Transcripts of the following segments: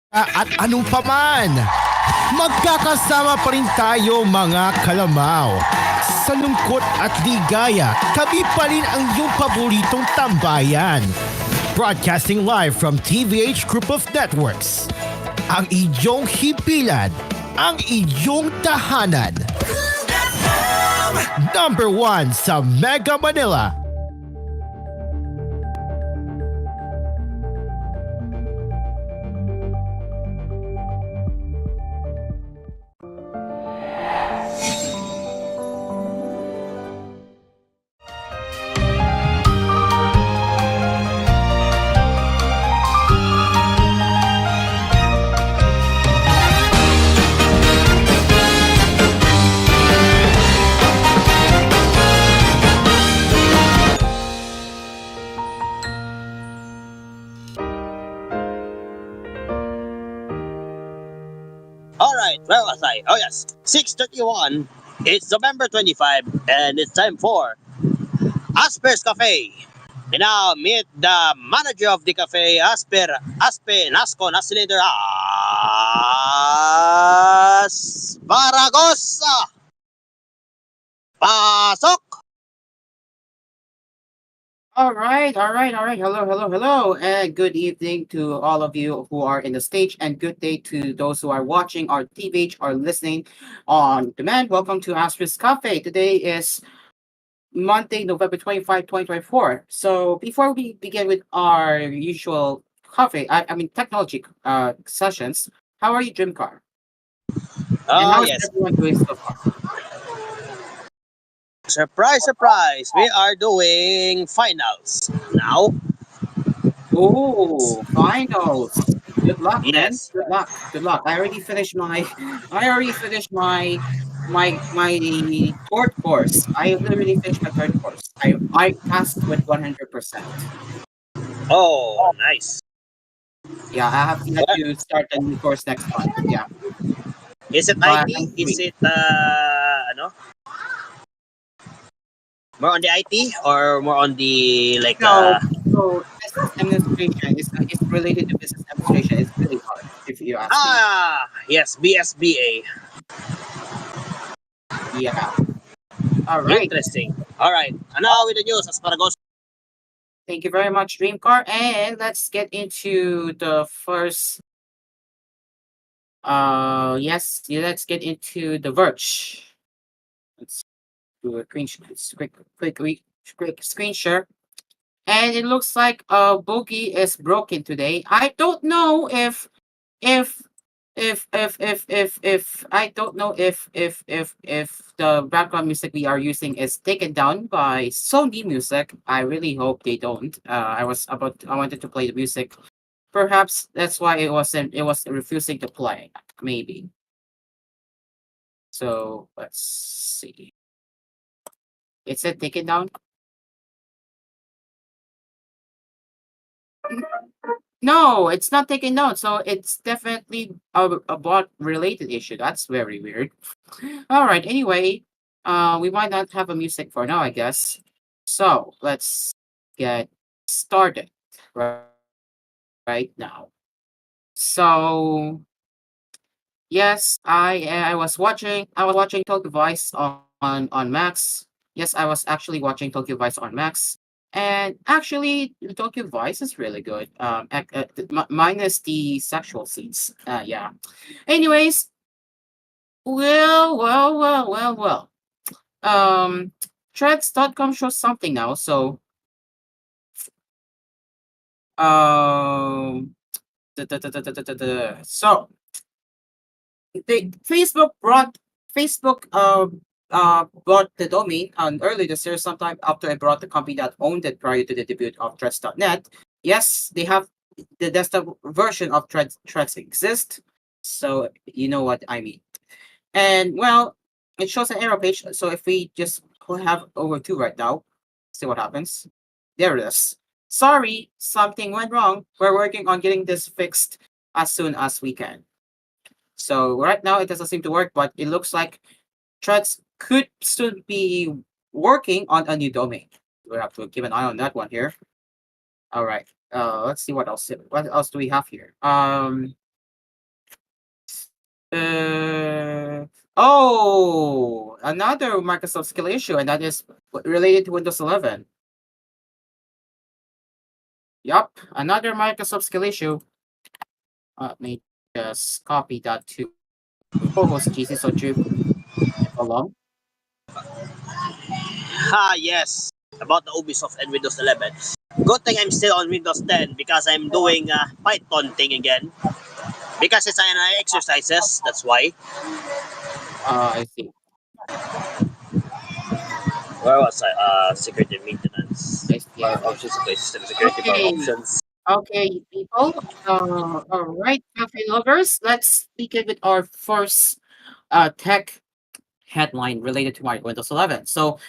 At anong paman, magkakasama pa rin tayo mga kalamaw. Sa lungkot at ligaya, kami pa rin ang iyong paboritong tambayan. Broadcasting live from TVH Group of Networks. Ang iyong hipilan, ang iyong tahanan. Number 1 sa Mega Manila. Alright, where was I? Oh yes, 6:31. It's November 25 and it's time for Asphere's Cafe. And now meet the manager of the cafe, Nasco, Nasilinder, Baragosa. Pasok! All right. Hello. And good evening to all of you who are in the stage, and good day to those who are watching our TVH or listening on demand. Welcome to Asphere's Cafe. Today is Monday, November 25, 2024. So before we begin with our usual I mean technology sessions, how are you, Jimcar? And Oh how is yes, everyone doing so far? surprise, surprise. We are doing finals now. Oh, finals. Good luck, man. Yes. Good luck. Good luck. I already finished my third course. I literally finished my third course. I passed with 100%. Oh, nice. Yeah, I have yet What? to start a new course next month. Yeah, Is it but IT? I'm Is free. it more on the IT or more on the like No, so business administration is related to business administration. It's really hard if you ask me. yes, BSBA. Yeah. All right. Interesting. All right. And now with the news, Asparagus. Thank you very much, Dreamcar. And let's get into the first. Yes, yeah, let's get into the Verge. Let's do a quick screen share. And it looks like Bogey is broken today. I don't know if if I don't know if the background music we are using is taken down by Sony Music. I really hope they don't. I wanted to play the music. Perhaps that's why it was refusing to play. Maybe. So let's see. Is it taken down? No, it's not taken down. So it's definitely a bot related issue. That's very weird. All right. Anyway, we might not have a music for now, I guess. So let's get started right now. So yes, I was watching Tokyo Vice on Max. Yes, I was actually watching Tokyo Vice on Max. And actually, Tokyo Vice is really good. Minus the sexual scenes. Yeah. Anyways, well. Um, Threads.com shows something now. So, um, so Facebook bought the domain early this year, sometime after I brought the company that owned it prior to the debut of Threads.net. Yes, they have the desktop version of Threads exist, so you know what I mean. And well, it shows an error page. So if we just have over two right now, see what happens. There it is. Sorry, something went wrong. We're working on getting this fixed as soon as we can. So right now it doesn't seem to work, but it looks like Threads could still be working on a new domain. We have to keep an eye on that one here. All right. Let's see what else. What else do we have here? Oh, another Microsoft skill issue, and that is related to Windows 11. Yup, another Microsoft skill issue. Let me just copy that to co-host GC so Drew can follow along. Yes. About the Ubisoft and Windows 11. Good thing I'm still on Windows 10 because I'm doing Python thing again. Because it's an exercises, that's why. I see. Where was I? Security maintenance. I see. I see. Options, okay, system security for Okay. options. Okay, people. All right, cafe lovers. Let's begin with our first tech headline related to Windows 11. So,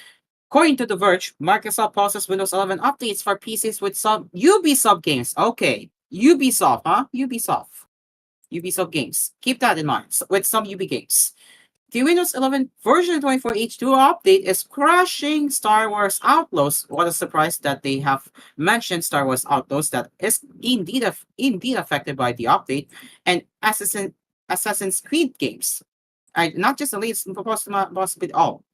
according to The Verge, Microsoft pauses Windows 11 updates for PCs with some Ubisoft games. Okay, Ubisoft, huh? Ubisoft games. Keep that in mind. With some UB games. The Windows 11 version 24H2 update is crashing Star Wars Outlaws. What a surprise that they have mentioned Star Wars Outlaws that is indeed affected by the update and Assassin's Creed games. Not just the latest, possibly all.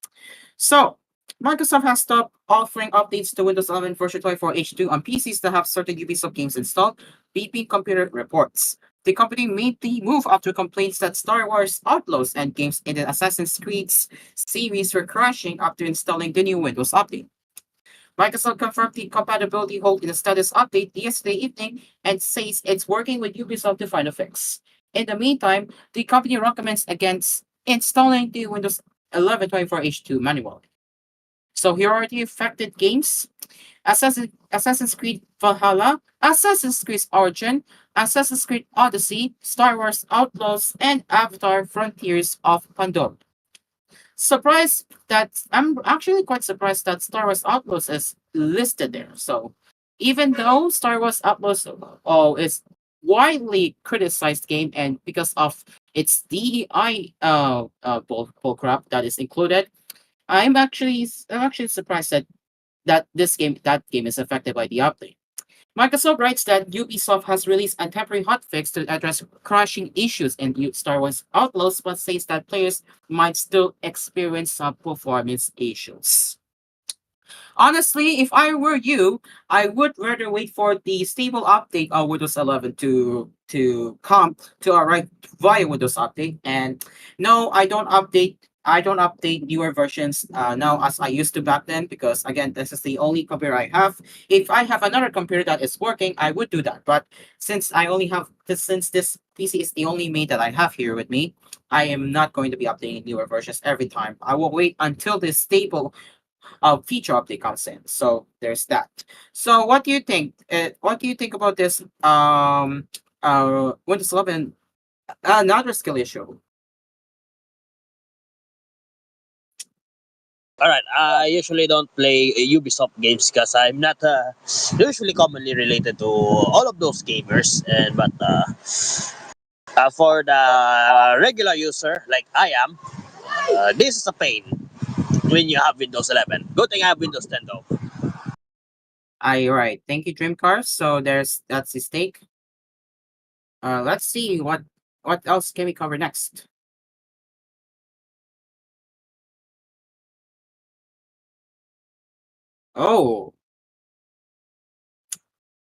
So, Microsoft has stopped offering updates to Windows 11 version 24H2 on PCs that have certain Ubisoft games installed, BP Computer reports. The company made the move after complaints that Star Wars Outlaws and games in the Assassin's Creed series were crashing after installing the new Windows update. Microsoft confirmed the compatibility hold in a status update yesterday evening and says it's working with Ubisoft to find a fix. In the meantime, the company recommends against installing the Windows 11 24H2 manually. So here are the affected games: Assassin's Creed Valhalla, Assassin's Creed Origin, Assassin's Creed Odyssey, Star Wars Outlaws, and Avatar Frontiers of Pandora. Surprised that I'm actually quite surprised that Star Wars Outlaws is listed there. So even though Star Wars Outlaws is widely criticized game and because of its DEI bullcrap that is included, I'm actually surprised that that game is affected by the update. Microsoft writes that Ubisoft has released a temporary hotfix to address crashing issues in Star Wars Outlaws, but says that players might still experience some performance issues. Honestly, if I were you, I would rather wait for the stable update on Windows 11 to come to arrive via Windows Update. And no, I don't update newer versions now as I used to back then because again, this is the only computer I have. If I have another computer that is working, I would do that. But since this PC is the only mate that I have here with me, I am not going to be updating newer versions every time. I will wait until this stable feature update comes in. So there's that. So what do you think? What do you think about this Windows 11 another skill issue? Alright, I usually don't play Ubisoft games because I'm not usually commonly related to all of those gamers. And but for the regular user like I am, this is a pain when you have Windows 11. Good thing I have Windows 10 though. I right. Thank you, Dreamcars. So that's the stake. Let's see what else can we cover next. Oh,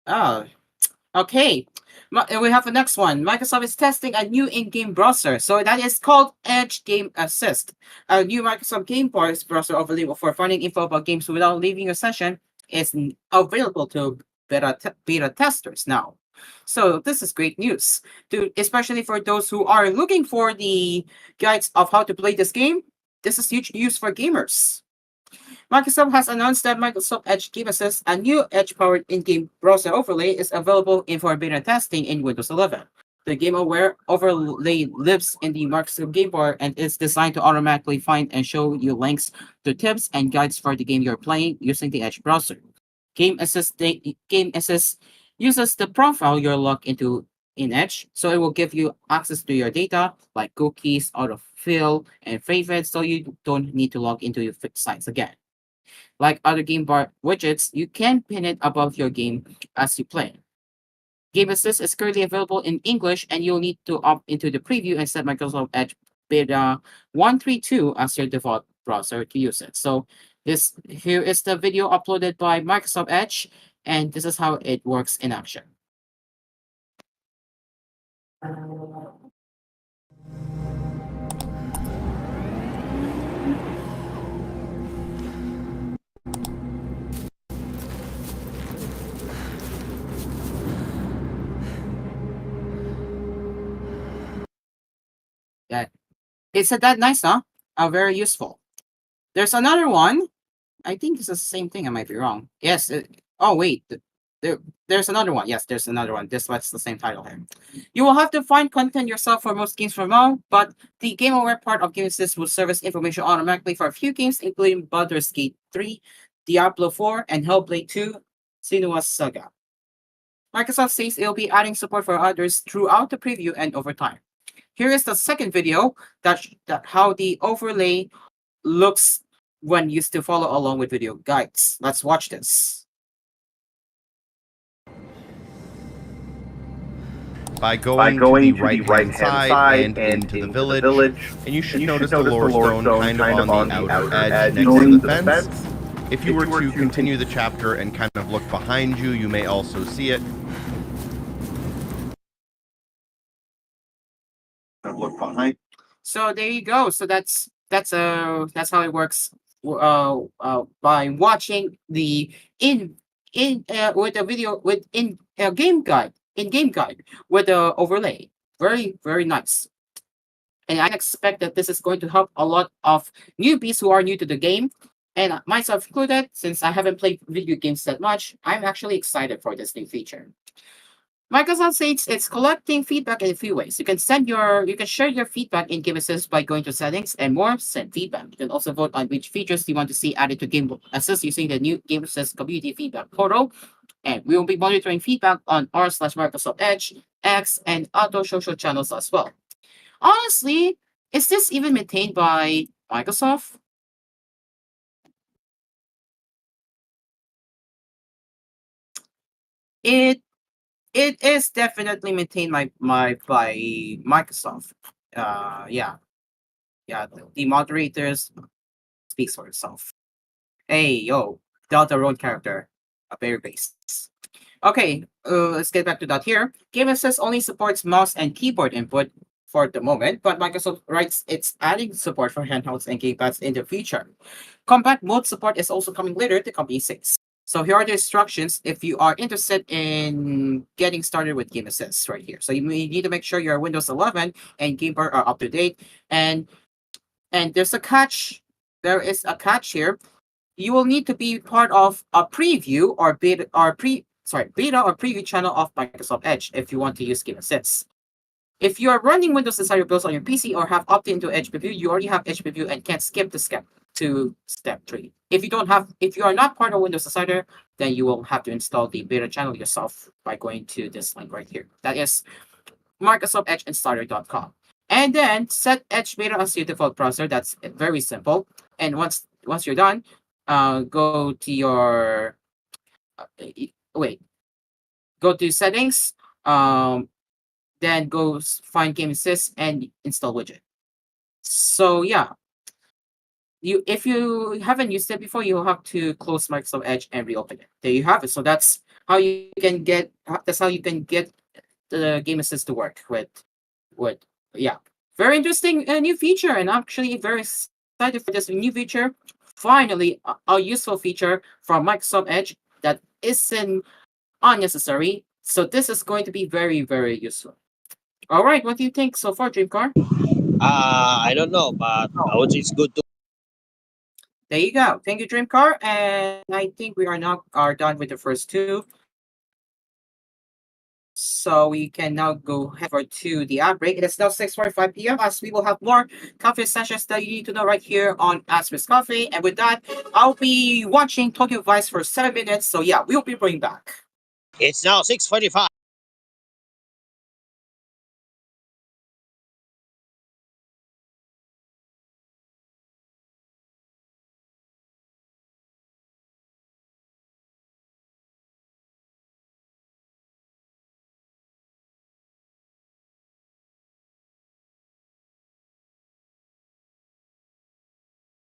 ah, okay. We have the next one. Microsoft is testing a new in-game browser. So that is called Edge Game Assist. A new Microsoft Game Pass browser available for finding info about games without leaving your session is available to beta testers now. So this is great news, especially for those who are looking for the guides of how to play this game. This is huge news for gamers. Microsoft has announced that Microsoft Edge Game Assist, a new Edge-powered in-game browser overlay, is available for beta testing in Windows 11. The game-aware overlay lives in the Microsoft Game Bar and is designed to automatically find and show you links to tips and guides for the game you're playing using the Edge browser. Game Assist uses the profile you're logged into in Edge, so it will give you access to your data like cookies, autofill, and favorites, so you don't need to log into your fixed sites again. Like other game bar widgets, you can pin it above your game as you play. Game Assist is currently available in English, and you'll need to opt into the preview and set Microsoft Edge Beta 132 as your default browser to use it. So this here is the video uploaded by Microsoft Edge, and this is how it works in action. Yeah, it's that nice, huh? Very useful. There's another one. I think this is the same thing. I might be wrong. Yes. Oh wait, there's another one. Yes, there's another one. This was the same title here. You will have to find content yourself for most games from now, but the Game Aware part of Game Assist will service information automatically for a few games, including Baldur's Gate 3, Diablo 4, and Hellblade 2, Senua's Saga. Microsoft says it'll be adding support for others throughout the preview and over time. Here is the second video that how the overlay looks when used to follow along with video guides. Let's watch this. By going to the right-hand side and into the village, and you should notice the lore stone kind of on the outer edge next to the fence. If you were to continue the chapter and kind of look behind you, you may also see it. Look behind. So there you go. So that's how it works. By watching the with a video with in game guide with the overlay. Very nice. And I expect that this is going to help a lot of newbies who are new to the game, and myself included. Since I haven't played video games that much, I'm actually excited for this new feature. Microsoft says it's collecting feedback in a few ways. You can share your feedback in Game Assist by going to settings and more, send feedback. You can also vote on which features you want to see added to Game Assist using the new Game Assist community feedback portal. And we will be monitoring feedback on r/Microsoft Edge, X, and other social channels as well. Honestly, is this even maintained by Microsoft? It is definitely maintained by Microsoft. Yeah. The moderators speaks for itself. Hey, yo, Delta Road character, a bear base. Okay, let's get back to that here. Game Assist only supports mouse and keyboard input for the moment, but Microsoft writes it's adding support for handhelds and gamepads in the future. Combat mode support is also coming later, the company says. So here are the instructions if you are interested in getting started with Game Assist right here. So you need to make sure your Windows 11 and Game Bar are up to date. And there's a catch. There is a catch here. You will need to be part of a preview or beta or preview channel of Microsoft Edge if you want to use Game Assist. If you are running Windows Insider builds on your PC or have opted into Edge Preview, you already have Edge Preview and can't skip the step to step 3. If you are not part of Windows Insider, then you will have to install the beta channel yourself by going to this link right here. That is MicrosoftEdgeInsider.com. And then set Edge Beta as your default browser. That's very simple. And once you're done, go to your go to settings. Then go find Game Assist and install widget. So yeah, if you haven't used it before, you'll have to close Microsoft Edge and reopen it. There you have it. So that's how you can get the Game Assist to work with yeah. Very interesting new feature, and actually very excited for this new feature. Finally, a useful feature from Microsoft Edge that isn't unnecessary. So this is going to be very, very useful. All right, what do you think so far, Dreamcar? I don't know, but I would say it's good to. There you go. Thank you, Dreamcar. And I think we are done with the first two. So we can now go head over to the ad break. It is now 6:45 p.m. as we will have more coffee sessions that you need to know right here on Asphere's Coffee. And with that, I'll be watching Tokyo Vice for 7 minutes. So yeah, we'll be bringing back. It's now 6:45.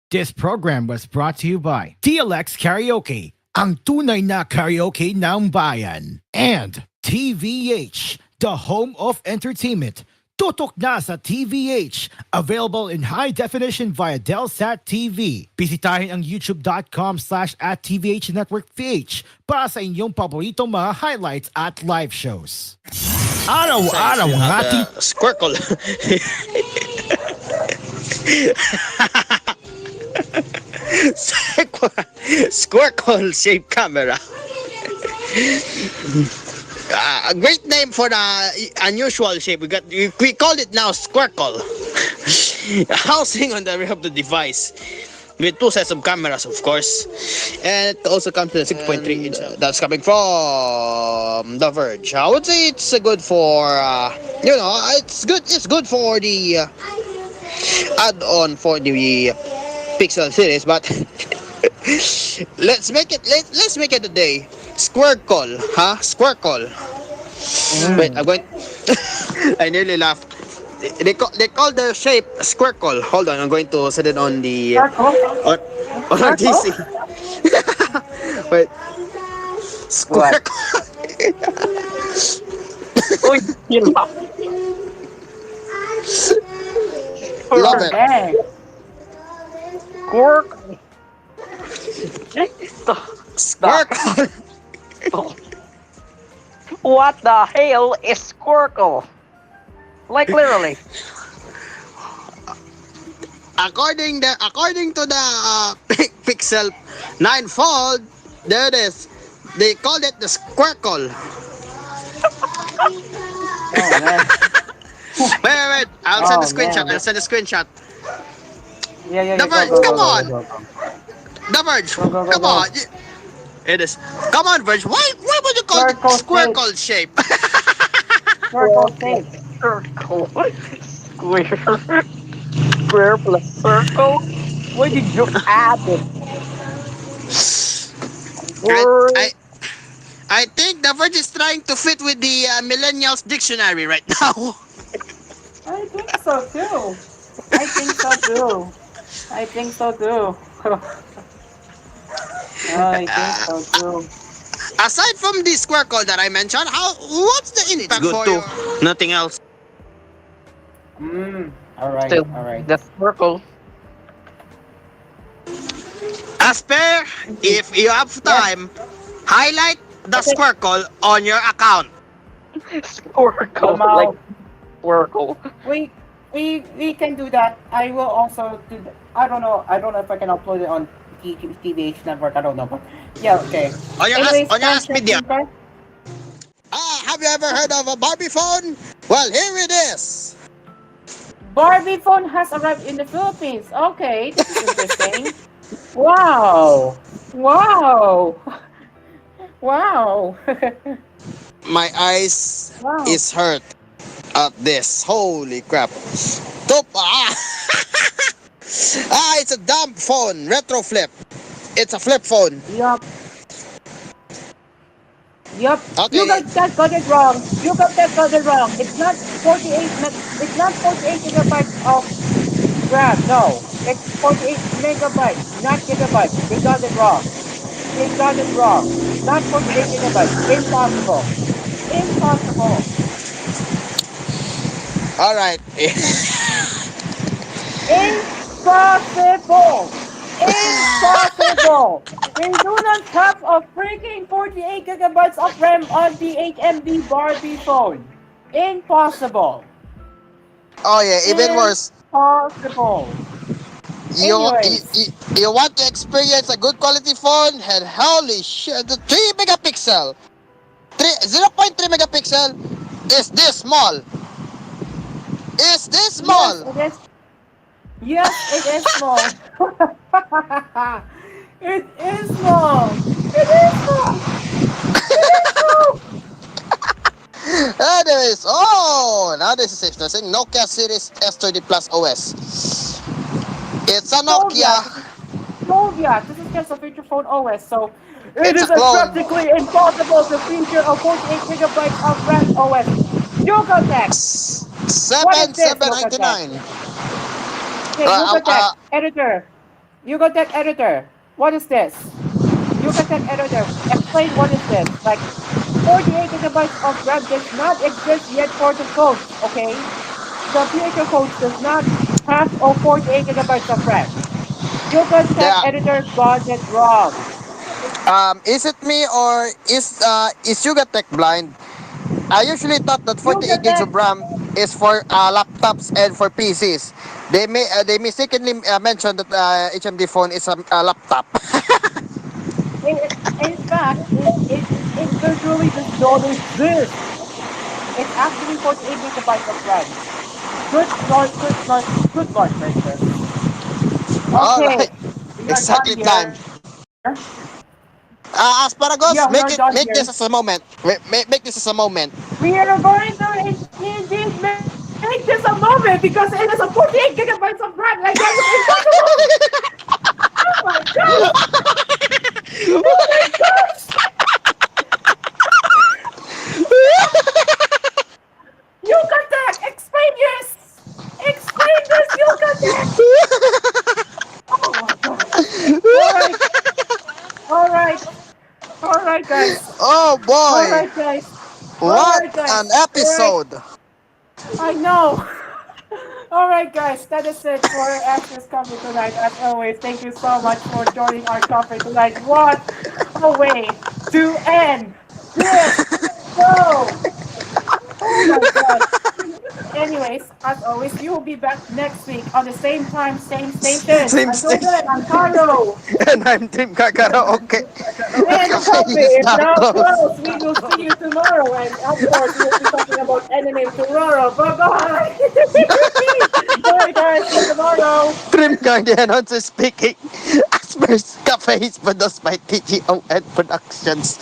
This program was brought to you by DLX Karaoke, ang tunay na karaoke ng bayan. And TVH, the home of entertainment. Tutok na sa TVH. Available in high definition via Delsat TV. Bisitahin ang youtube.com/@TVH Network PH para sa inyong paboritong mga highlights at live shows. Araw-araw ang ating Squircle. Squircle shaped camera. A great name for the unusual shape. We call it now Squircle. Housing on the rear of the device with two sets of cameras, of course, and it also comes to the 6.3 inch. That's coming from The Verge. I would say it's good for it's good. It's good for the add-on for the Pixel series, but let's make it today. Squircle, huh? Squircle. Wait, I'm going. I nearly laughed. They call the shape Squircle. Hold on, I'm going to set it on the on our DC. Wait, Squircle. Uy, yun pa. Love it. Cork. Squircle. What the hell is Squircle? Like literally. According to the Pixel 9 Fold, there it is. They called it the Squircle. Oh man. Wait. I'll send the Oh, screenshot. man. I'll send the screenshot. Yeah. The Verge, come on. The Verge, Go. come on. It is. Come on, Verge. Why would you call it Squircle Squircle shape? Circle shape. Circle. Square. Square plus circle. Why did you add it? Word. I think The Verge is trying to fit with the Millennials Dictionary right now. I think so too. I think so too. Aside from the Squircle that I mentioned, what's the impact Good for too. you? Nothing else. Alright. The circle. Asphere, if you have time, highlight the Squircle on your account. Squircle. Somehow. Like Squircle. We can do that. I will also do that. I don't know if I can upload it on TVH network. I don't know, but yeah, okay. On your Anyways, AspMedia. feedback. Have you ever heard of a Barbie phone? Well, here it is. Barbie phone has arrived in the Philippines. Okay, this is interesting. Wow. My eyes Wow. is hurt at this. Holy crap. It's a dumb phone. Retro flip. It's a flip phone. Yup. Okay. You got it wrong. It's not 48 gigabytes of RAM. No. It's 48 megabytes, not gigabytes. They got it wrong. Not 48 gigabytes. Impossible. All right. Impossible! We do not have a freaking 48 gigabytes of RAM on the HMD Barbie phone. Impossible. Oh yeah, even worse. Impossible. You Anyways. you want to experience a good quality phone? And holy shit, the 3 megapixel, 0.3 megapixel is this small. Yes, it is small. It is small. Anyways, now this is interesting. Nokia Series S30 Plus OS. It's a Nokia. This is just a feature phone OS, so it It's is a clone. practically impossible to feature a 48 gigabytes of RAM OS. Yucatec! What is this, 7,799. Okay, Yucatec, editor. Tech editor, what is this? Tech editor, explain what is this? Like 48 gigabytes of RAM does not exist yet for the phones, okay? The future phones does not have 48 gigabytes of RAM. Tech Yeah. editor got it wrong. Is it me or is Yuga Tech blind? I usually thought that 48 gigs Tech of RAM is for laptops and for PCs. They mistakenly mentioned that HMD phone is a laptop. in fact, it virtually does not exist. It's actually 48 gigabytes of RAM. Good Lord, Princess. All right, Okay, we are done exactly time. here. Asparagos, Yeah, we are done make this here. as a moment. Make this as a moment. We are going to indeed make this a moment because it is a 48 gigabytes of RAM. Like that is impossible. Oh my gosh! Oh my gosh! Yucatec, explain this! Explain this, Yucatec! Oh my gosh. All right, all right, all right, guys. Oh All boy, right, guys. All what right, an guys. All right. episode! I know. All right, guys. That is it for Access Coffee tonight. As always, thank you so much for joining our coffee tonight. What a way to end this show! Oh my gosh. Anyways, as always, we will be back next week on the same time, same station. Same Until then, station. I'm Taro. And I'm Team Karaoke. The And the cafe coffee is is now now closed. closed. We will see you tomorrow. And of course, we will be talking about anime tomorrow. Bye bye. Bye, guys. See you tomorrow. Trim the announcer speaking. Asper's Cafe is produced by TGON Productions.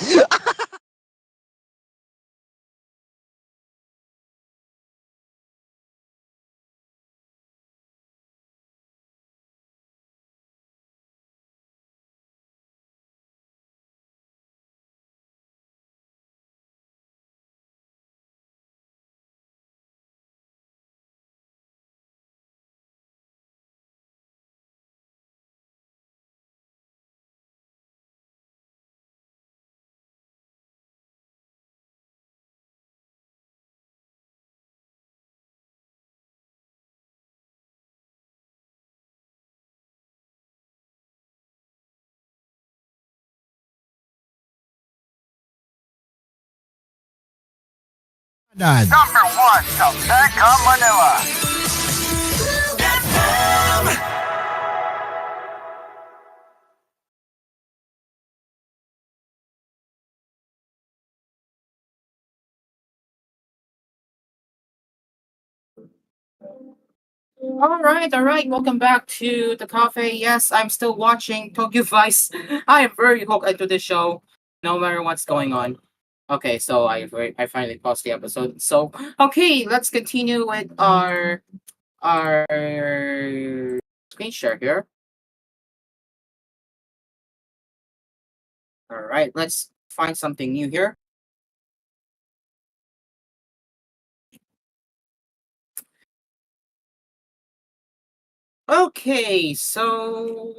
Nan. All right. Welcome back to the cafe. Yes, I'm still watching Tokyo Vice. I am very hooked into this show, no matter what's going on. Okay, so I finally paused the episode. So okay, let's continue with our screen share here. All right, let's find something new here. Okay, so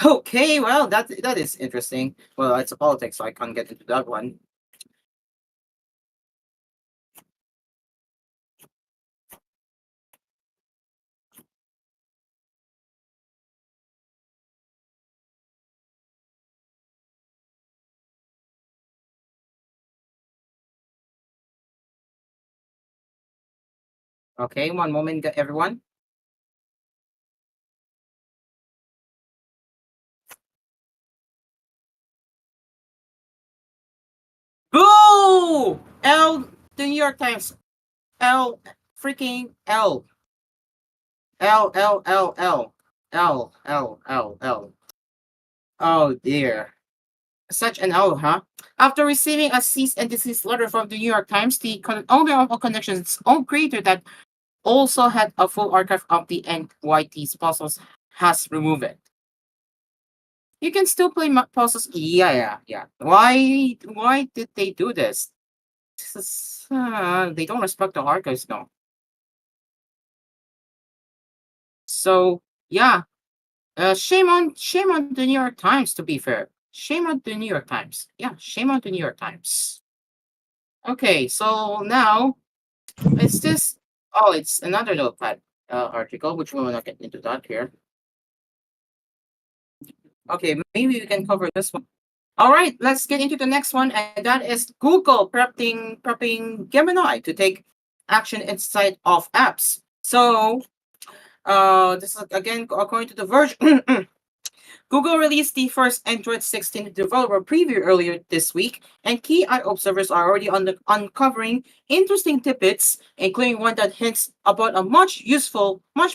okay, well that is interesting. Well, it's a politics, so I can't get into that one. Okay, one moment, everyone. Boo! L, the New York Times. L, freaking L. L, L, L, L. L, L, L, L. Oh dear. Such an L, huh? After receiving a cease and desist letter from the New York Times, the owner of All Connections' own creator that also had a full archive of the NYT's puzzles has removed it. You can still play puzzles. Yeah. Why did they do this? They don't respect the archives now. So yeah, shame on the New York Times. To be fair, shame on the New York Times. Yeah, shame on the New York Times. Okay, so now it's this. Oh, it's another notepad article, which we will not get into that here. Okay, maybe we can cover this one. All right, let's get into the next one, and that is Google prepping Gemini to take action inside of apps. So, this is again according to the version. Google released the first Android 16 developer preview earlier this week, and key eye observers are already uncovering interesting tidbits, including one that hints about a much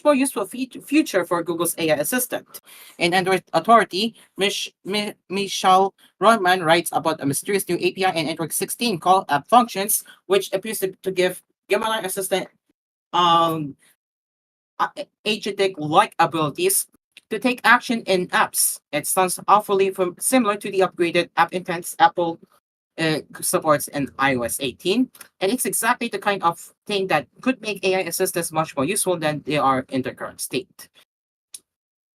more useful future for Google's AI assistant. An Android authority, Michelle Rodman, writes about a mysterious new API in Android 16 called App Functions, which appears to give Gemini Assistant um, agentic-like abilities to take action in apps. It sounds awfully similar to the upgraded App Intents Apple supports in iOS 18, and it's exactly the kind of thing that could make AI assistants much more useful than they are in their current state.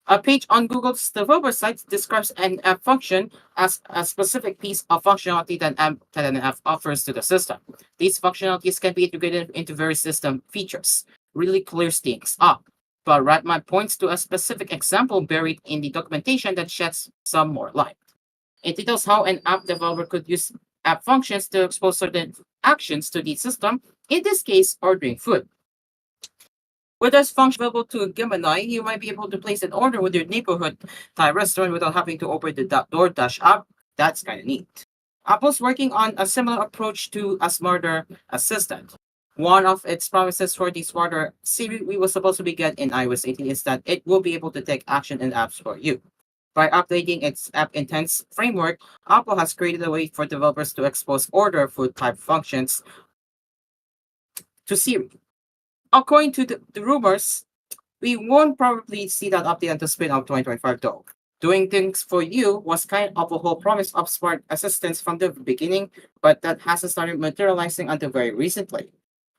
A page on Google's developer site describes an app function as a specific piece of functionality that an app offers to the system. These functionalities can be integrated into various system features, really clears things up. But Ratman points to a specific example buried in the documentation that sheds some more light. It details how an app developer could use app functions to expose certain actions to the system, in this case, ordering food. With this function available to Gemini, you might be able to place an order with your neighborhood Thai restaurant without having to open the DoorDash app. That's kind of neat. Apple's working on a similar approach to a smarter assistant. One of its promises for the smarter Siri we were supposed to be get in iOS 18 is that it will be able to take action in apps for you. By updating its app intents framework, Apple has created a way for developers to expose order food type functions to Siri. According to the rumors, we won't probably see that update until spring of 2025 though. Doing things for you was kind of a whole promise of smart assistance from the beginning, but that hasn't started materializing until very recently.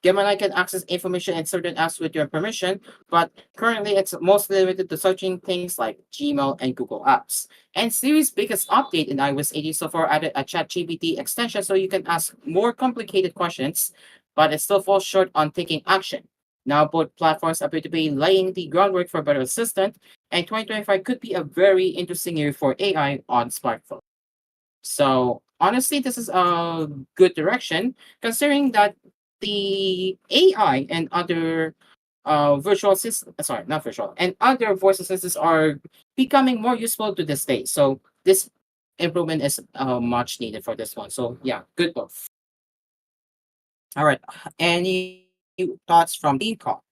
Gemini can access information in certain apps with your permission, but currently it's mostly limited to searching things like Gmail and Google Apps. And Siri's biggest update in iOS 18 so far added a ChatGPT extension so you can ask more complicated questions, but it still falls short on taking action. Now both platforms appear to be laying the groundwork for a better assistant, and 2025 could be a very interesting year for AI on smartphones. So honestly, this is a good direction, considering that the AI and other virtual systems, sorry, not virtual, and other voice assistants are becoming more useful to this day. So this improvement is much needed for this one. So yeah, good both. All right. Any thoughts from Dean Call?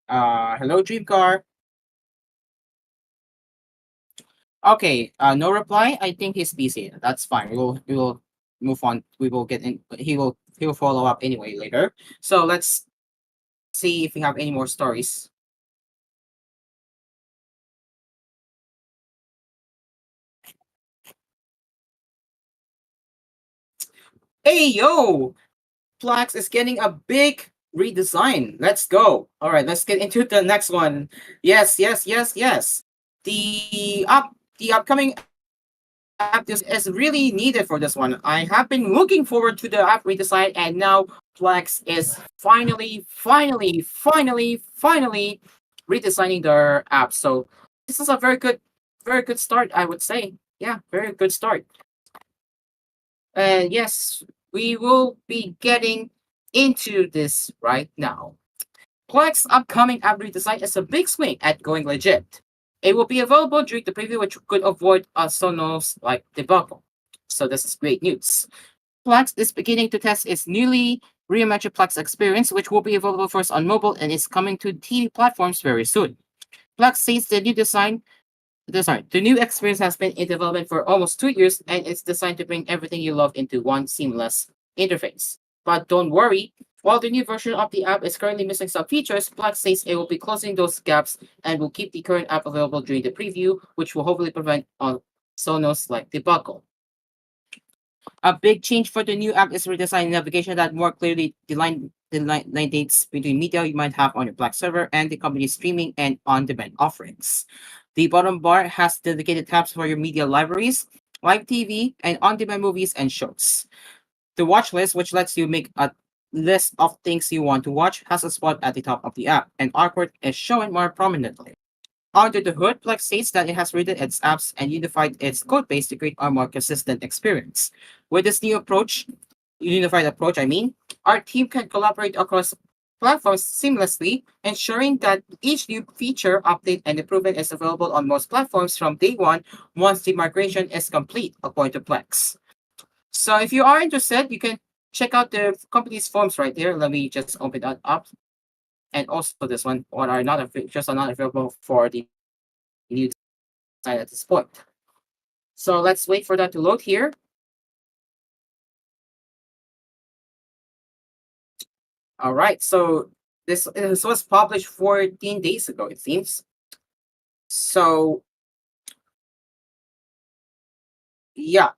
Hello, Dreamcar. Okay, no reply. I think he's busy. That's fine. We will move on. We will get in. He will follow up anyway later. So let's see if we have any more stories. Hey yo, Plax is getting a big redesign. Let's go. All right, let's get into the next one. Yes, yes, yes, yes. The upcoming app is really needed for this one. I have been looking forward to the app redesign, and now Plex is finally redesigning their app. So this is a very good start, I would say. Yeah, very good start. And yes, we will be getting into this right now. Plex upcoming app redesign is a big swing at going legit. It will be available during the preview, which could avoid a Sonos like debacle. So this is great news. Plex is beginning to test its newly reimagined Plex experience, which will be available first on mobile and is coming to TV platforms very soon. Plex says the new experience has been in development for almost 2 years and it's designed to bring everything you love into one seamless interface. But don't worry, while the new version of the app is currently missing some features, Plex says it will be closing those gaps and will keep the current app available during the preview, which will hopefully prevent Sonos like debacle. A big change for the new app is redesigned navigation that more clearly delineates between media you might have on your Black server and the company's streaming and on-demand offerings. The bottom bar has dedicated tabs for your media libraries, live TV, and on-demand movies and shows. The watch list, which lets you make a list of things you want to watch, has a spot at the top of the app, and artwork is shown more prominently. Under the hood, Plex states that it has written its apps and unified its code base to create a more consistent experience. With this unified approach, our team can collaborate across platforms seamlessly, ensuring that each new feature, update, and improvement is available on most platforms from day one once the migration is complete, according to Plex. So if you are interested, you can check out the company's forms right there. Let me just open that up. And also this one, what are not features are not available for the new design at this point. So let's wait for that to load here. All right, so this was published 14 days ago, it seems. So yeah.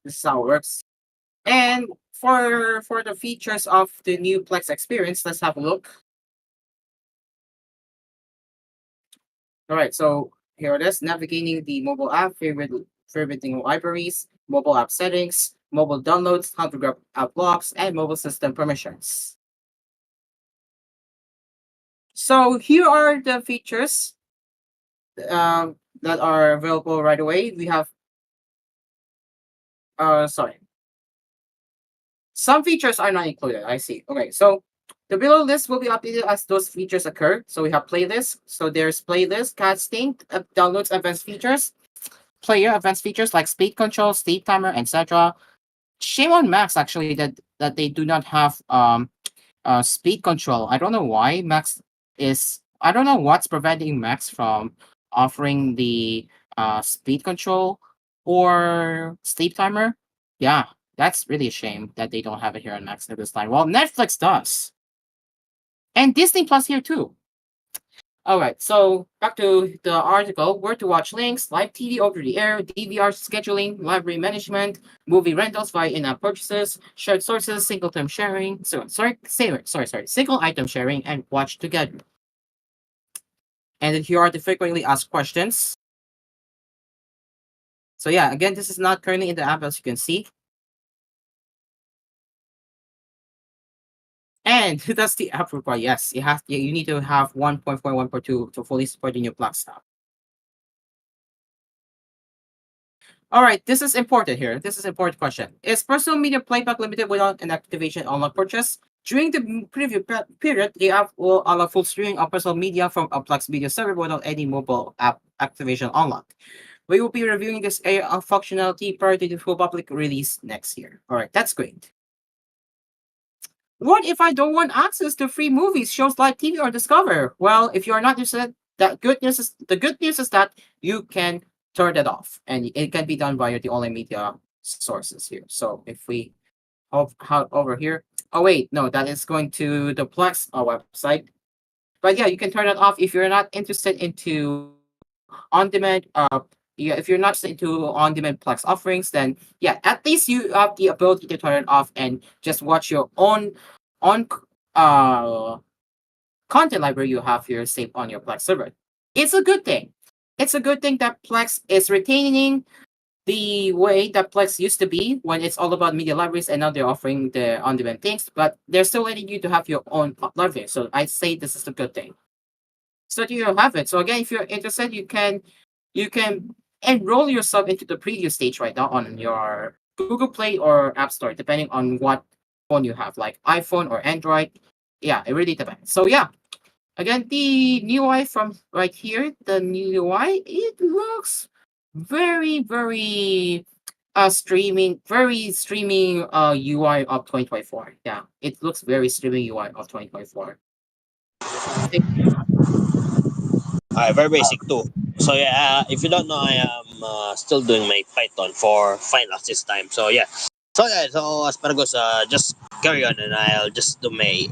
This is how it works. And for the features of the new Plex experience, let's have a look. All right, so here it is, navigating the mobile app, favoriting libraries, mobile app settings, mobile downloads, how to grab app locks, and mobile system permissions. So here are the features that are available right away. We have, sorry. Some features are not included, I see. Okay, so the below list will be updated as those features occur. So we have playlist. So there's playlist, casting, downloads, advanced features, player advanced features like speed control, sleep timer, etc. Shame on Max actually that they do not have speed control. I don't know why Max is. I don't know what's preventing Max from offering the speed control or sleep timer. Yeah, that's really a shame that they don't have it here on Max at this time. Well, Netflix does, and Disney Plus here too. All right, so back to the article. Where to watch links, live TV over the air, DVR scheduling, library management, movie rentals via in-app purchases, shared sources, single-time sharing, single item sharing, and watch together. And then here are the frequently asked questions. So yeah, again, this is not currently in the app as you can see. And does the app require? Yes, you need to have 1.41.2 to fully support the new Plex app. All right, this is important here. This is an important question. Is personal media playback limited without an activation online purchase? During the preview period, the app will allow full streaming of personal media from a Plex media server without any mobile app activation unlocked. We will be reviewing this area of functionality prior to the full public release next year. All right, that's great. What if I don't want access to free movies, shows, live TV, or Discover? Well, if you are not interested, the good news is that you can turn that off, and it can be done via the online media sources here. So if we over here, oh wait, no, that is going to the Plex website. But yeah, you can turn it off if you're not interested into on-demand. If you're not into on-demand Plex offerings, then yeah, at least you have the ability to turn it off and just watch your own uh content library you have here saved on your Plex server. It's a good thing. It's a good thing that Plex is retaining the way that Plex used to be when it's all about media libraries, and now they're offering the on-demand things, but they're still letting you to have your own library. So I say this is a good thing. So do you have it? So again, if you're interested, you can enroll yourself into the preview stage right now on your Google Play or App Store, depending on what phone you have, like iPhone or Android. Yeah, it really depends. So yeah, again, the new UI from right here, the new UI, it looks very, very streaming UI of 2024. Yeah, it looks very streaming UI of 2024. Very basic too. So yeah, if you don't know, I am still doing my Python for finals this time. So yeah, So yeah, so Asparagus, just carry on and I'll just do my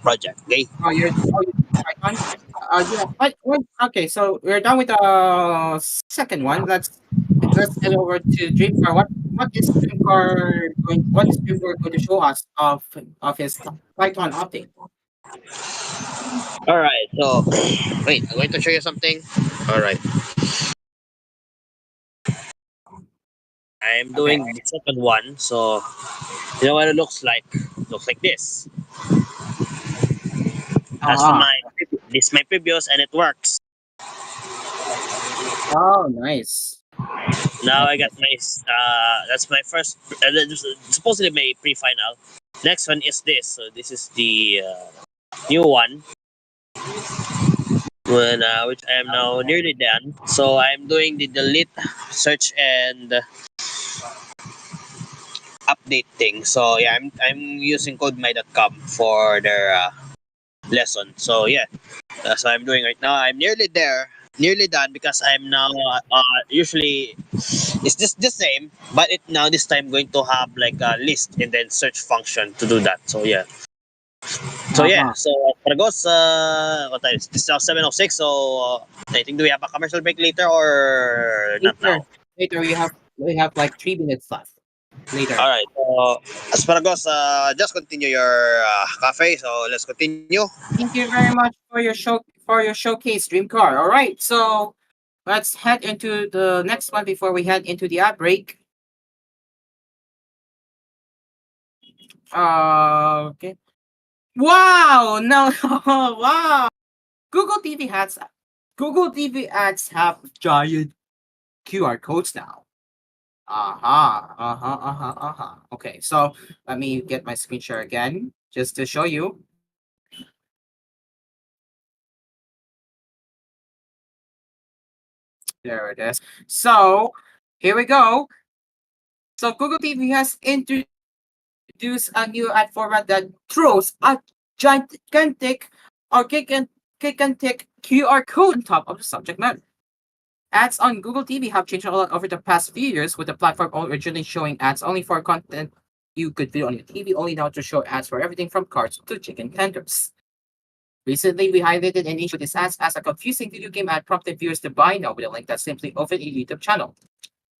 project, okay? You're right on. Yeah. Okay, so we're done with the second one. Let's head over to Dreamcar. What is Dreamcar going? What is Dreamcar going to show us of his Python update? Alright, so wait, I'm going to show you something. Alright. I'm Okay. doing the second one, so you know what it looks like? Looks like this. As Uh-huh. this my previous and it works. Oh, nice. Now Nice, I got nice. my that's my first this is supposedly my pre-final. Next one is this. So this is the new one when which I am now nearly done. So I'm doing the delete, search, and update thing. So yeah, I'm using codemy.com for their lesson. So yeah, that's what I'm doing right now. I'm nearly there, nearly done because I'm now usually it's just the same, but it now this time going to have like a list and then search function to do that. So yeah. So yeah, Uh-huh. so Paragos, what time is this? Is now 7:06. So I think do we have a commercial break later or not Later, now? later we have like 3 minutes left. All Later. right. So Asparagos, just continue your cafe. So let's continue. Thank you very much for your showcase, Dreamcar. All right, so let's head into the next one before we head into the ad break. Okay. Wow! No, wow! Google TV ads. Google TV ads have giant QR codes now. Okay, so let me get my screen share again just to show you. There it is. So here we go. So Google TV has introduced a new ad format that throws a gigantic or gigantic QR code on top of the subject matter. Ads on Google TV have changed a lot over the past few years, with the platform originally showing ads only for content you could view on your TV, only now to show ads for everything from cars to chicken tenders. Recently, we highlighted an issue with these ads as a confusing video game ad prompted viewers to buy now with a link that simply opened a YouTube channel.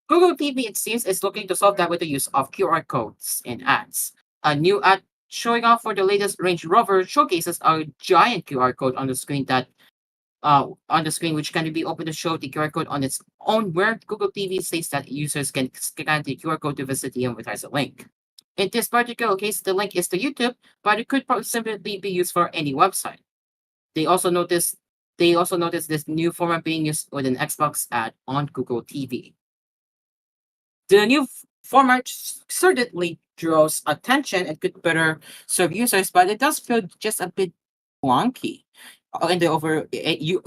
Google TV, it seems, is looking to solve that with the use of QR codes in ads. A new ad showing off for the latest Range Rover showcases a giant QR code on the screen, which can be opened to show the QR code on its own, where Google TV states that users can scan the QR code to visit the advertiser link. In this particular case, the link is to YouTube, but it could simply be used for any website. They also noticed this new format being used with an Xbox ad on Google TV. The new format certainly draws attention and could better serve users, but it does feel just a bit wonky in the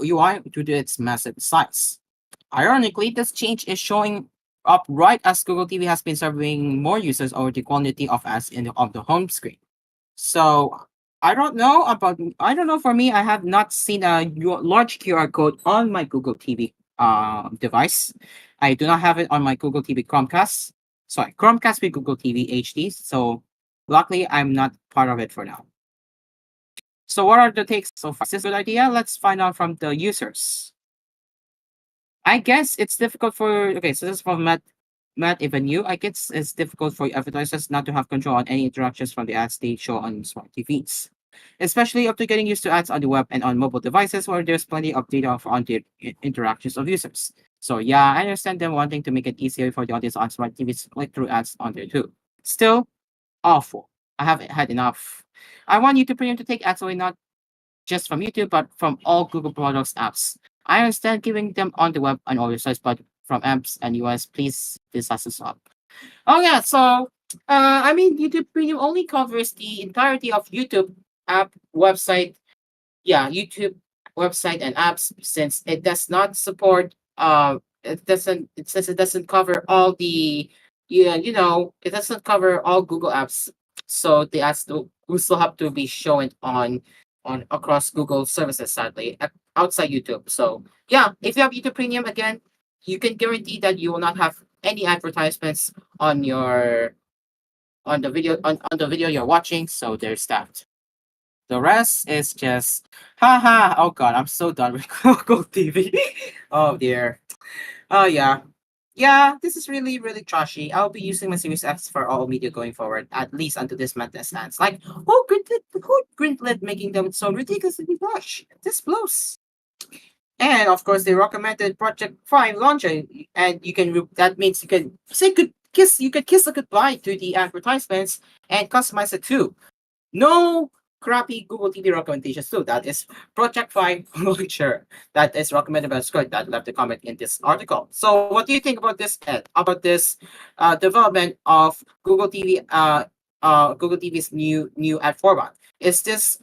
UI due to its massive size. Ironically, this change is showing up right as Google TV has been serving more users over the quality of ads of the home screen. So I don't know for me, I have not seen a large QR code on my Google TV device. I do not have it on my Google TV Chromecast. Sorry, Chromecast with Google TV HD. So luckily I'm not part of it for now. So what are the takes so far? Is this a good idea? Let's find out from the users. I guess it's difficult for okay, so this is from Matt even you. I guess it's difficult for advertisers not to have control on any interactions from the ads they show on smart TVs. Especially after getting used to ads on the web and on mobile devices where there's plenty of data on the interactions of users. So yeah, I understand them wanting to make it easier for the audience on smart TVs to click through ads on there too. Still, awful. I haven't had enough. I want YouTube Premium to take ads away not just from YouTube, but from all Google products apps. I understand giving them on the web and all your sites, but from apps and US, please, this has to stop. Oh yeah, so I mean, YouTube Premium only covers the entirety of YouTube app website. Yeah, YouTube website and apps, since it does not support. It says it doesn't cover all the. Yeah, it doesn't cover all Google apps. So the ads will still have to be shown on across Google services, sadly, outside YouTube. So yeah, if you have YouTube Premium, again, you can guarantee that you will not have any advertisements on your on the video you're watching. So there's that. The rest is just haha. Oh god, I'm so done with Google TV. Oh dear. Oh yeah. Yeah, this is really, really trashy. I'll be using my Series X for all media going forward, at least until this madness ends. Like, who greenlit making them so ridiculously harsh? This blows. And of course, they recommended Project 5 launching, and that means you can say good kiss. You can kiss a goodbye to the advertisements and customize it too. No crappy Google TV recommendations too. That is Project 5 launcher. That is recommended by Squid that left a comment in this article. So what do you think about this, Ed? About this development of Google TV Google TV's new ad format? Is this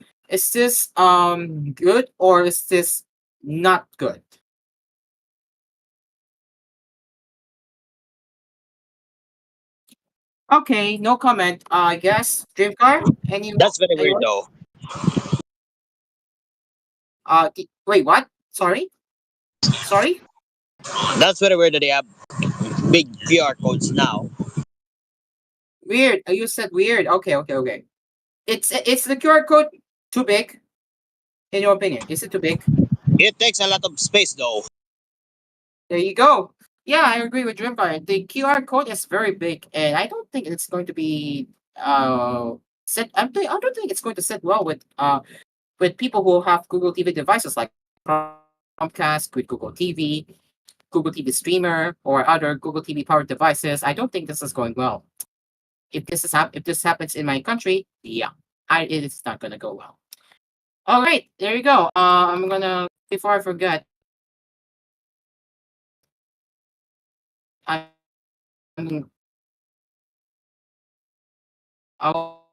good, or is this not good? Okay, no comment. I guess Dreamcar. That's very weird Anyone? though. Wait, what? Sorry. That's very weird that they have big QR codes now. Weird. You said weird. Okay. It's the QR code too big. In your opinion, is it too big? It takes a lot of space though. There you go. Yeah, I agree with Dreamcar. The QR code is very big, and I don't think it's going to be set. I don't think it's going to sit well with people who have Google TV devices like Chromecast, with Google TV, Google TV Streamer, or other Google TV powered devices. I don't think this is going well. If this happens in my country, yeah, it is not gonna go well. All right, there you go. I'm gonna before I forget. I'm I'll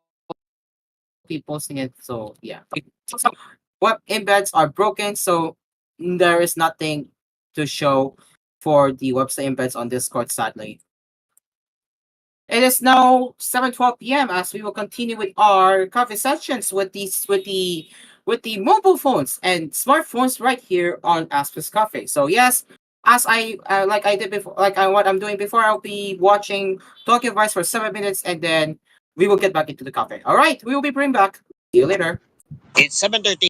be posting it. So yeah, so web embeds are broken, so there is nothing to show for the website embeds on Discord. Sadly, it is now 7:12 p.m. as we will continue with our coffee sessions with the mobile phones and smartphones right here on Aspher's Cafe. So yes, as I like I did before, what I'm doing before, I'll be watching Tokyo Vice for 7 minutes, and then we will get back into the cafe. All right, we will be bring back. See you later. It's 7:30.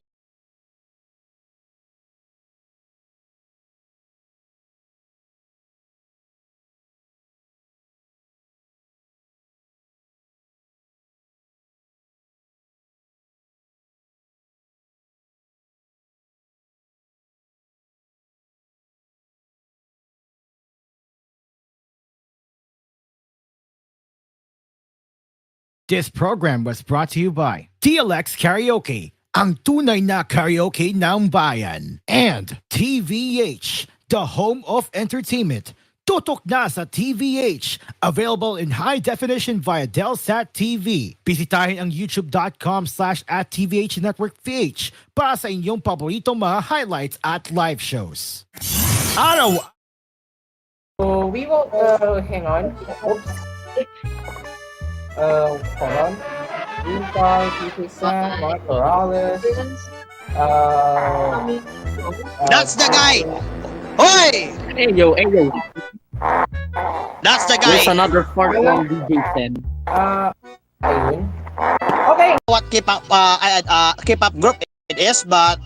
This program was brought to you by DLX Karaoke, ang tunay na karaoke ng bayan. And TVH, the home of entertainment. Tutok na sa TVH. Available in high definition via Delsat TV. Bisitahin ang youtube.com/@TVH Network PH para sa inyong paboritong mga highlights at live shows. Araw! So we will hang on. Oops. Hold on. Utah, TP Sam, Mark Morales. That's the guy. Hoy! Hey yo. That's the There's guy. another part from DJ Sen. Ayun. Okay. What keep up group it is, but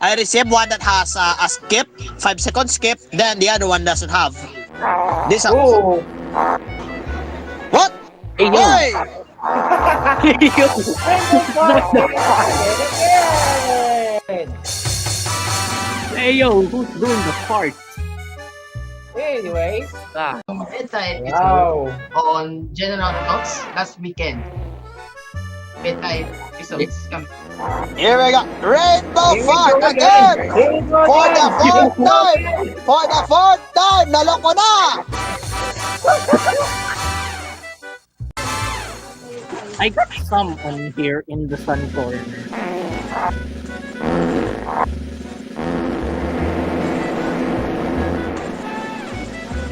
I received one that has a skip, 5 second skip, then the other one doesn't have. This Oh. what? Hey yo. Hoy! Hey yo, who's doing the part? Anyways. Beta episode Wow. on General Talks last weekend. Beta episodes kami. Here we go. Rainbow Here we Fart go again! Here we go For the again. fourth time! For the fourth time! Naloko na! I got someone here in the sun corner.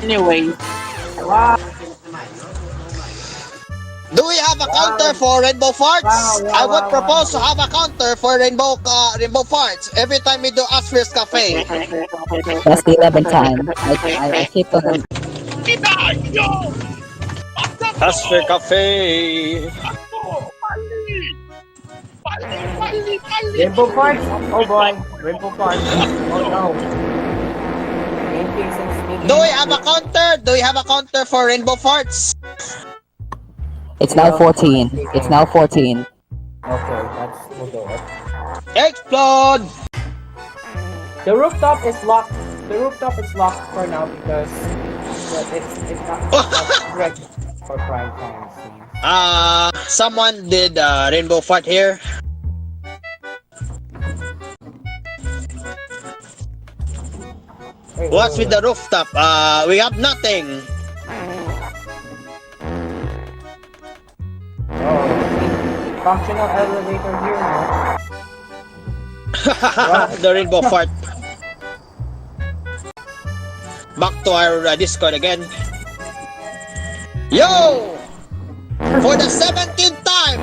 Anyway, Do we have a counter for rainbow farts? I would propose to have a counter for rainbow farts every time we do Asphere's Cafe. That's the 11th time. I keep on. Yo! What's up, Asphere Cafe. Rainbow Park? Oh boy. Rainbow Park. Oh no. Game pixels making Do we have a counter? Do we have a counter for Rainbow Farts? It's now 14. It's now 14. Okay, we'll do it. Explode! The rooftop is locked. The rooftop is locked for now because it's not ready for prime time scenes. Someone did Rainbow Fart here. Wait, What's wait, with the rooftop? We have nothing. Oh, functional elevator here now. The Rainbow Fart. Back to our Discord again. Yo! For the 17th time!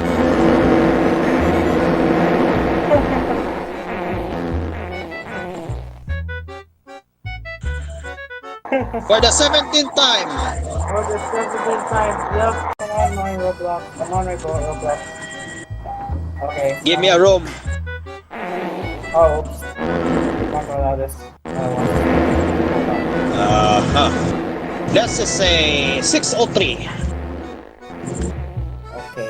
For the 17th time! Oh, the 17th time. Yep. Come on, my Roblox. Come on, my Roblox. Okay. Give me a room. Oh, oops. Not gonna allow this. I don't want this. Let's just say 603. Okay.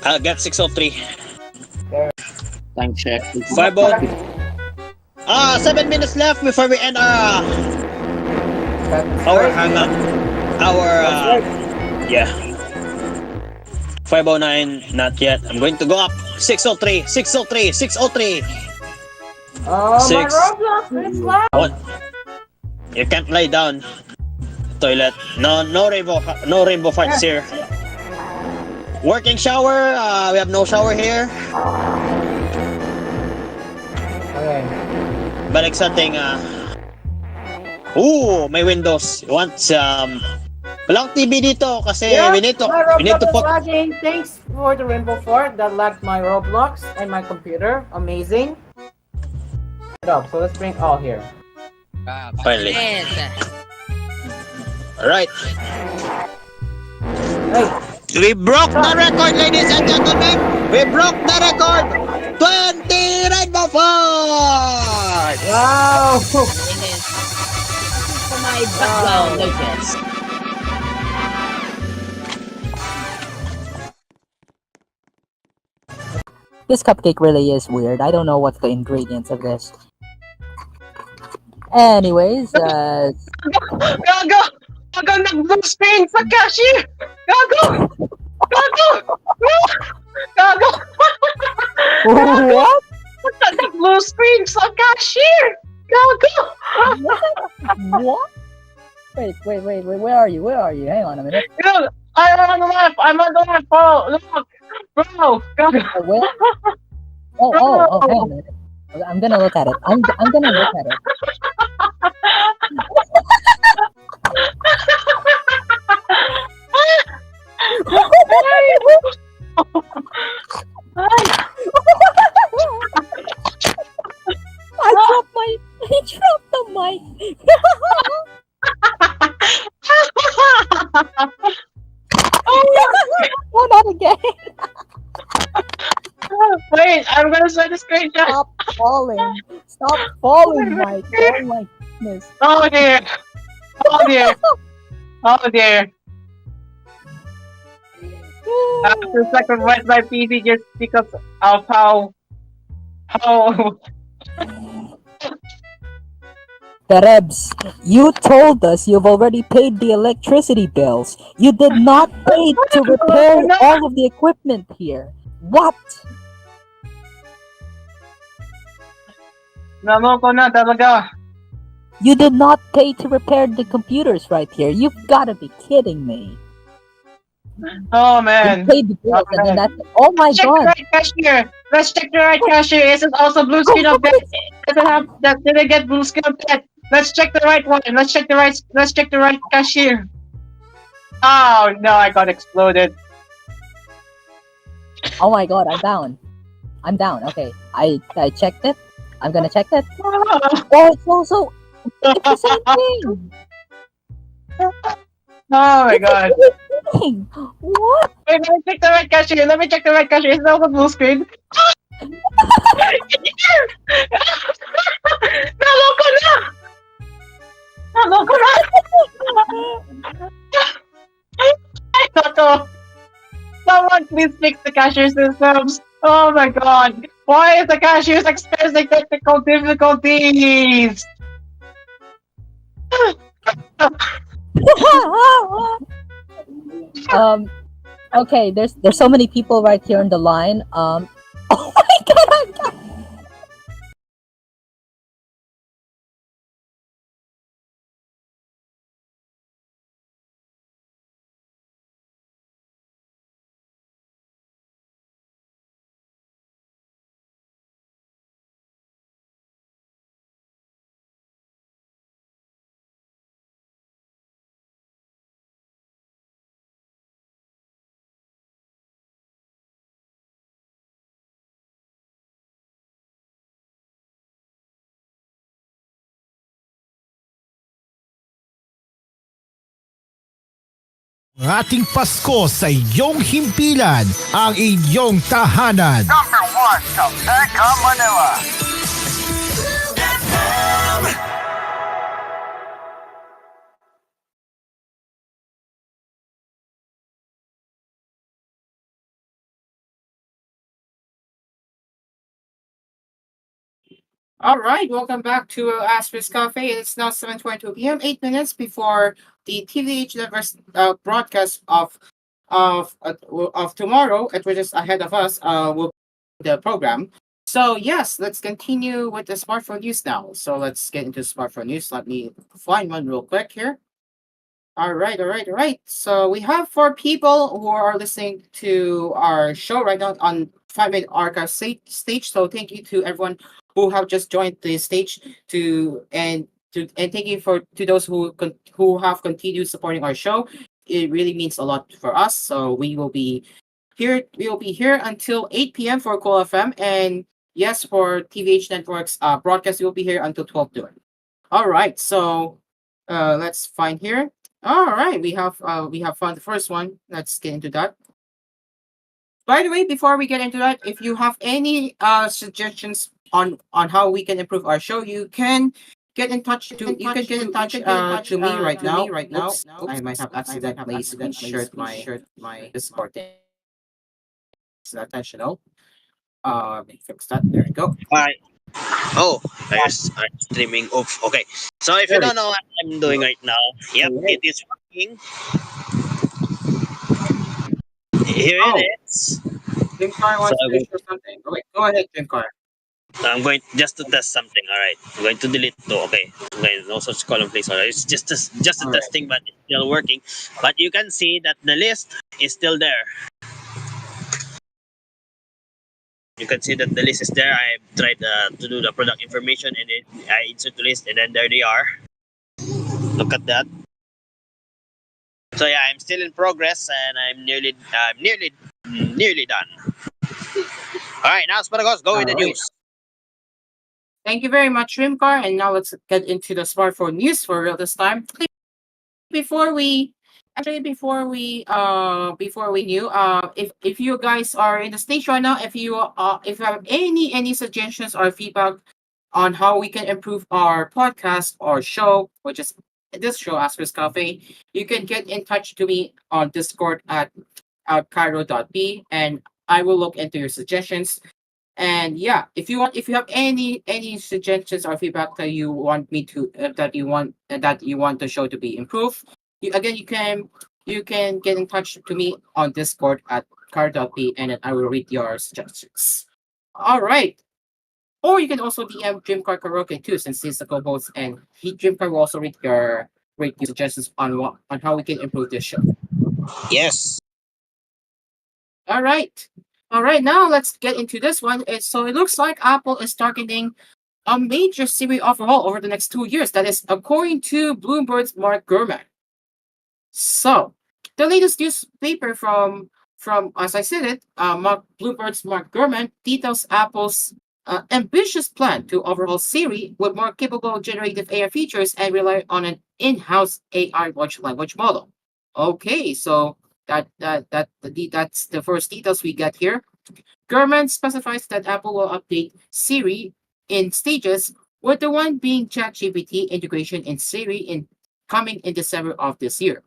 I'll get 603. Time check. 7 minutes left before we end our hangout. Yeah. 509, not yet. I'm going to go up. 603, 603, 603. Oh, my Six. Roblox is loud. What? You can't lie down. Toilet. No rainbow farts here. Working shower. We have no shower here. Okay. Balik sa ating may windows. You want walang TV dito kasi we need to my Roblox is put lagging. Thanks for the Rainbow Fort that lagged my Roblox and my computer. Amazing. So let's bring all here. finally. Alright. Hey, We broke the record, ladies and gentlemen. We broke the record. 20 Rainbow Farts. wow. For my background, I guess. This cupcake really is weird. I don't know what's the ingredients of this. Anyways, Gago! Gago, nag-blue screen sa cashier! Gago! Gago! Gago! what? Nag-blue screen sa cashier! Gago! What? Wait, where are you? Hang on a minute. Dude, I'm on the left! Oh, look! Bro! Gago! Where? Oh, hang on a minute. I'm gonna look at it. I'm gonna look at it. I dropped the mic. Oh, not again. Wait, I'm gonna send a screenshot. Stop falling, Mike. Oh my goodness. Oh dear. Oh dear. Oh dear. I have to sacrifice my PC just because of how Terebs, you told us you've already paid the electricity bills. You did not pay to repair all of the equipment here. What? Naloko na talaga. You did not pay to repair the computers right here. You've got to be kidding me. Oh You man. paid the bills and then that's oh my Check the god. right cashier. Let's check the right cashier. Is it also blue screen of death? Does it have that? Did I get blue screen of death? Let's check the right one. Let's check the right cashier. Oh no, I got exploded. Oh my god, I'm down. Okay. I checked it. I'm gonna check it. Oh, it's the same thing. Oh my god. Doing? What? Wait, let me check the right cashier. Let me check the right cashier. Is that the blue screen? Naloko na! Naloko na! Nako. Someone please fix the cashier systems. Oh my god. Why is the cashiers experiencing technical difficulties? um. Okay. There's so many people right here on the line. Oh my god! Ating Pasko sa iyong himpilan, ang inyong tahanan. Number one sa Mega Manila. All right, welcome back to Asphere's Cafe. It's now 7:22 p.m., 8 minutes before the TVH Lovers broadcast of tomorrow, which is ahead of us, will be the program. So yes, let's continue with the smartphone news now. So let's get into smartphone news. Let me find one real quick here. All right. So we have four people who are listening to our show right now on 5 Minute Archive stage. So thank you to everyone who have just joined the stage and thank you for to those who have continued supporting our show. It really means a lot for us. So we will be here. We will be here until 8 p.m. for Cool FM, and yes, for TVH Networks broadcast, we will be here until 12 noon. All right. So let's find here. All right, we have found the first one. Let's get into that. By the way, before we get into that, if you have any suggestions on how we can improve our show, you can get in touch to you can get in touch to me right now. Oops, I might have accidentally screen my Discord thing. It's not intentional. Let me fix that. There we go. Alright. Oh, there's streaming off. Okay. So if you There we don't know what I'm doing right now, yep, go. it is working. Here Oh, it is. Jim Carr So wants to show something. Okay, go ahead, Jim Carr. I'm going just to test something. All right, I'm going to delete two. Okay, no such column place. All right, it's just a All right. testing, but it's still working. But you can see that the list is still there. You can see that the list is there. I tried to do the product information and I insert the list, and then there they are. Look at that. So yeah, I'm still in progress, and nearly done. All right, now Sparagos, go with the All right. news. Thank you very much, Rimcar. And now let's get into the smartphone news for real this time. Before we before we knew if you guys are in the stage right now, if you have any suggestions or feedback on how we can improve our podcast or show, which is this show Aspers Cafe, you can get in touch to me on Discord at cairo.b, and I will look into your suggestions. And yeah, if you have any suggestions or feedback that you want me to that you want the show to be improved, you can get in touch to me on Discord at car.p, and then I will read your suggestions. All right. Or you can also DM Dreamcar Karaoke too, since he's the co-host, and Dreamcar will also read your suggestions on how we can improve this show. Yes. All right. All right, now let's get into this one. So it looks like Apple is targeting a major series overhaul over the next 2 years. That is according to Bloomberg's Mark Gurman. So the latest newspaper from as I said it, Bloomberg's Mark Gurman details Apple's ambitious plan to overhaul Siri with more capable generative AI features and rely on an in-house AI large language model. Okay, so that's the first details we get here. Government specifies that Apple will update Siri in stages, with the one being ChatGPT integration in Siri in coming in December of this year.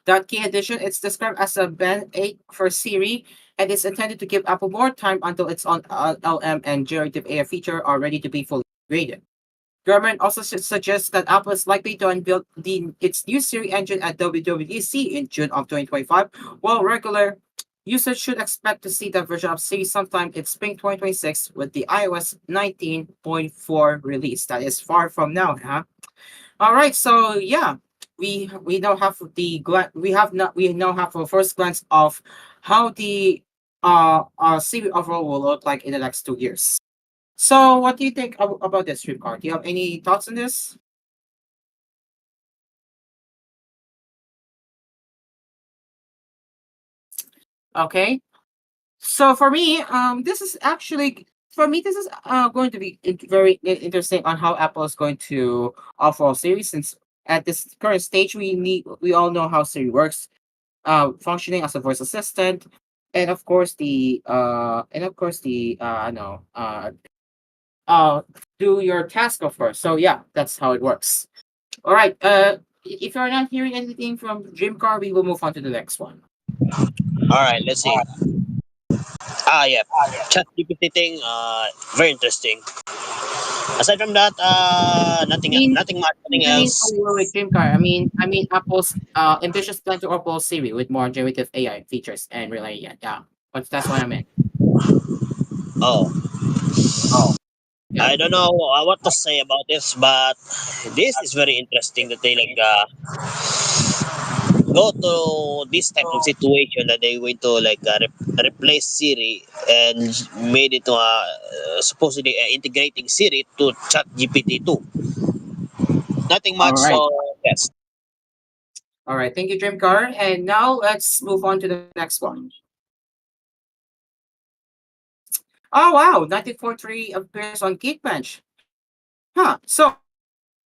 That key addition is described as a Band 8 for Siri and is intended to give Apple more time until its own LM and generative AI feature are ready to be fully integrated. Government also suggests that Apple is likely to unveil its new Siri engine at WWDC in June of 2025, while regular users should expect to see that version of Siri sometime in spring 2026 with the iOS 19.4 release. That is far from now, huh? All right, so yeah, we now have we now have a first glance of how the Siri overall will look like in the next 2 years. So, what do you think about this report? Do you have any thoughts on this? Okay. So this is actually this is going to be very interesting on how Apple is going to offer a Siri. Since at this current stage, we all know how Siri works, functioning as a voice assistant, and of course no do your task of course. So yeah, that's how it works. All right. If you're not hearing anything from Jim Car, we will move on to the next one. All right, let's see. Yeah, chat GPT thing, very interesting. Aside from that, nothing much, nothing else. Wait, Jim Car. Apple's ambitious plan to overhaul Siri with more generative AI features and really, yeah. But that's what I meant. Oh, Yeah. I don't know what to say about this, but this is very interesting that they like go to this type of situation that they going to like replace Siri and made it to supposedly integrating Siri to Chat GPT 2. Nothing All much, right. so yes. All right. Thank you, Jim Car. And now let's move on to the next one. Oh wow, 1943 appears on Geekbench. Huh. So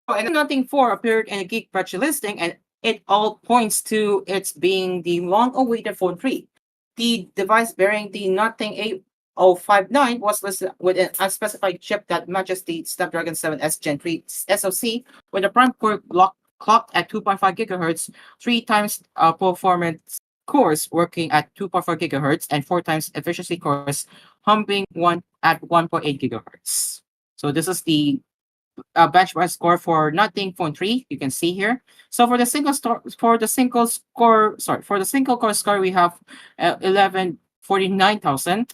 and nothing 4 appeared in a Geekbench listing, and it all points to its being the long-awaited Phone 3. The device bearing the Nothing 8059 was listed with an unspecified chip that matches the Snapdragon 7S Gen 3 SoC with a prime core clocked at 2.5 gigahertz, 3 times performance cores working at 2.4 gigahertz, and 4 times efficiency cores humping one at 1.8 gigahertz. So this is the benchmark score for Nothing Phone 3. You can see here. So for the single core score, we have 1149,000.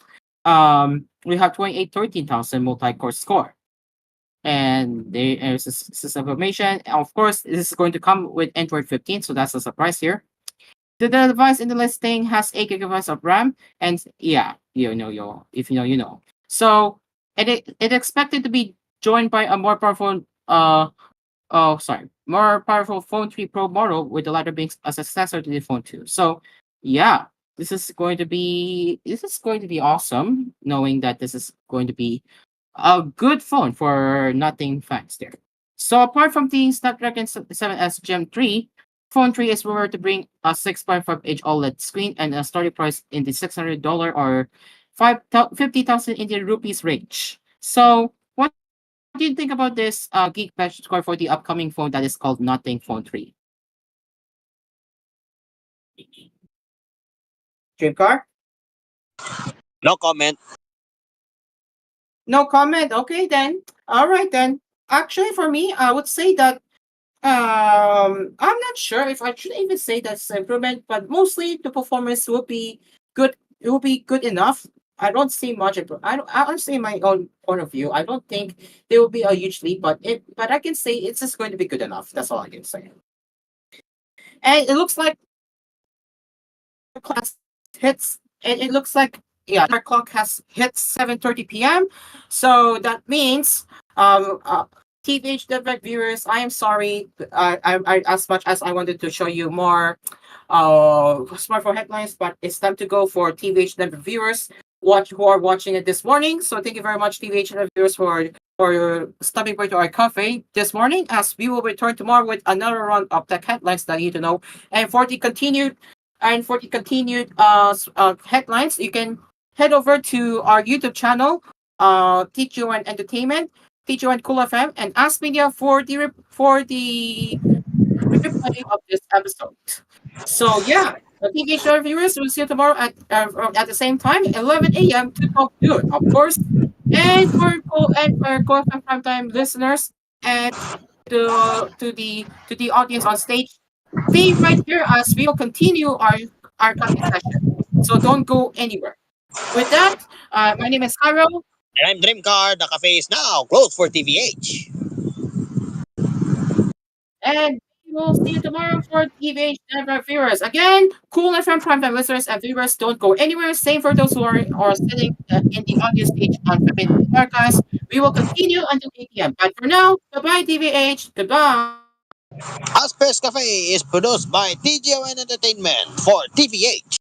We have 2813,000 multi-core score. And there is system information. And of course, this is going to come with Android 15, so that's a surprise here. The device in the listing has 8 gigabytes of RAM, and yeah, if you know, you know. So it expected to be joined by a more powerful more powerful Phone 3 Pro model, with the latter being a successor to the Phone 2. So yeah, this is going to be awesome, knowing that this is going to be a good phone for Nothing fans there. So apart from the Snapdragon 7S Gen 3, Phone 3 is rumored to bring a 6.5-inch OLED screen and a starting price in the $600 or 50,000 Indian rupees range. So what do you think about this Geekbench score for the upcoming phone that is called Nothing Phone 3? Dream car? No comment. No comment. Okay then. All right then. Actually, for me, I would say that I'm not sure if I should even say that's an improvement, but mostly the performance will be good. It will be good enough. I don't see much. I don't say my own point of view. I don't think there will be a huge leap, but I can say it's just going to be good enough. That's all I can say. And it looks like class hits. And it looks like our clock has hit 7:30 p.m. So that means TVH Direct viewers, I am sorry. I as much as I wanted to show you more smartphone headlines, but it's time to go for TVH Direct viewers. who are watching it this morning. So thank you very much, TVH and viewers, for stopping by to our cafe this morning. As we will return tomorrow with another round of tech headlines that you need to know. And for the continued headlines, you can head over to our YouTube channel, TGON Entertainment, TGON Cool FM, and AspMedia for the replay of this episode. So yeah, the TV show viewers, we'll see you tomorrow at the same time, 11 a.m. to 12 noon, of course. And for Co-FM Primetime listeners and to the audience on stage, stay right here as we will continue our coffee session. So don't go anywhere. With that, my name is Caro. And I'm Dreamcar. The cafe is now closed for TVH. And we will see you tomorrow for TVH Denver viewers. Again, cool FM primetime listeners and viewers, don't go anywhere. Same for those who are sitting in the audio stage on Philippine Podcast. We will continue until 8 p.m. But for now, goodbye, TVH. Goodbye. Asper's Cafe is produced by TGON Entertainment for TVH.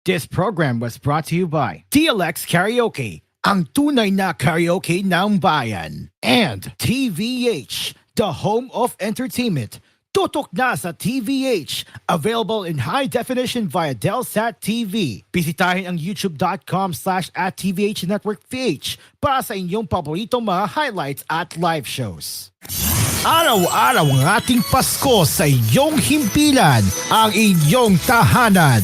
This program was brought to you by DLX Karaoke, ang tunay na karaoke ng bayan. And TVH, the home of entertainment. Tutok na sa TVH. Available in high definition via Delsat TV. Bisitahin ang youtube.com/@TVH Network PH para sa inyong paboritong mga highlights at live shows. Araw-araw ang ating Pasko sa iyong himpilan, ang inyong tahanan.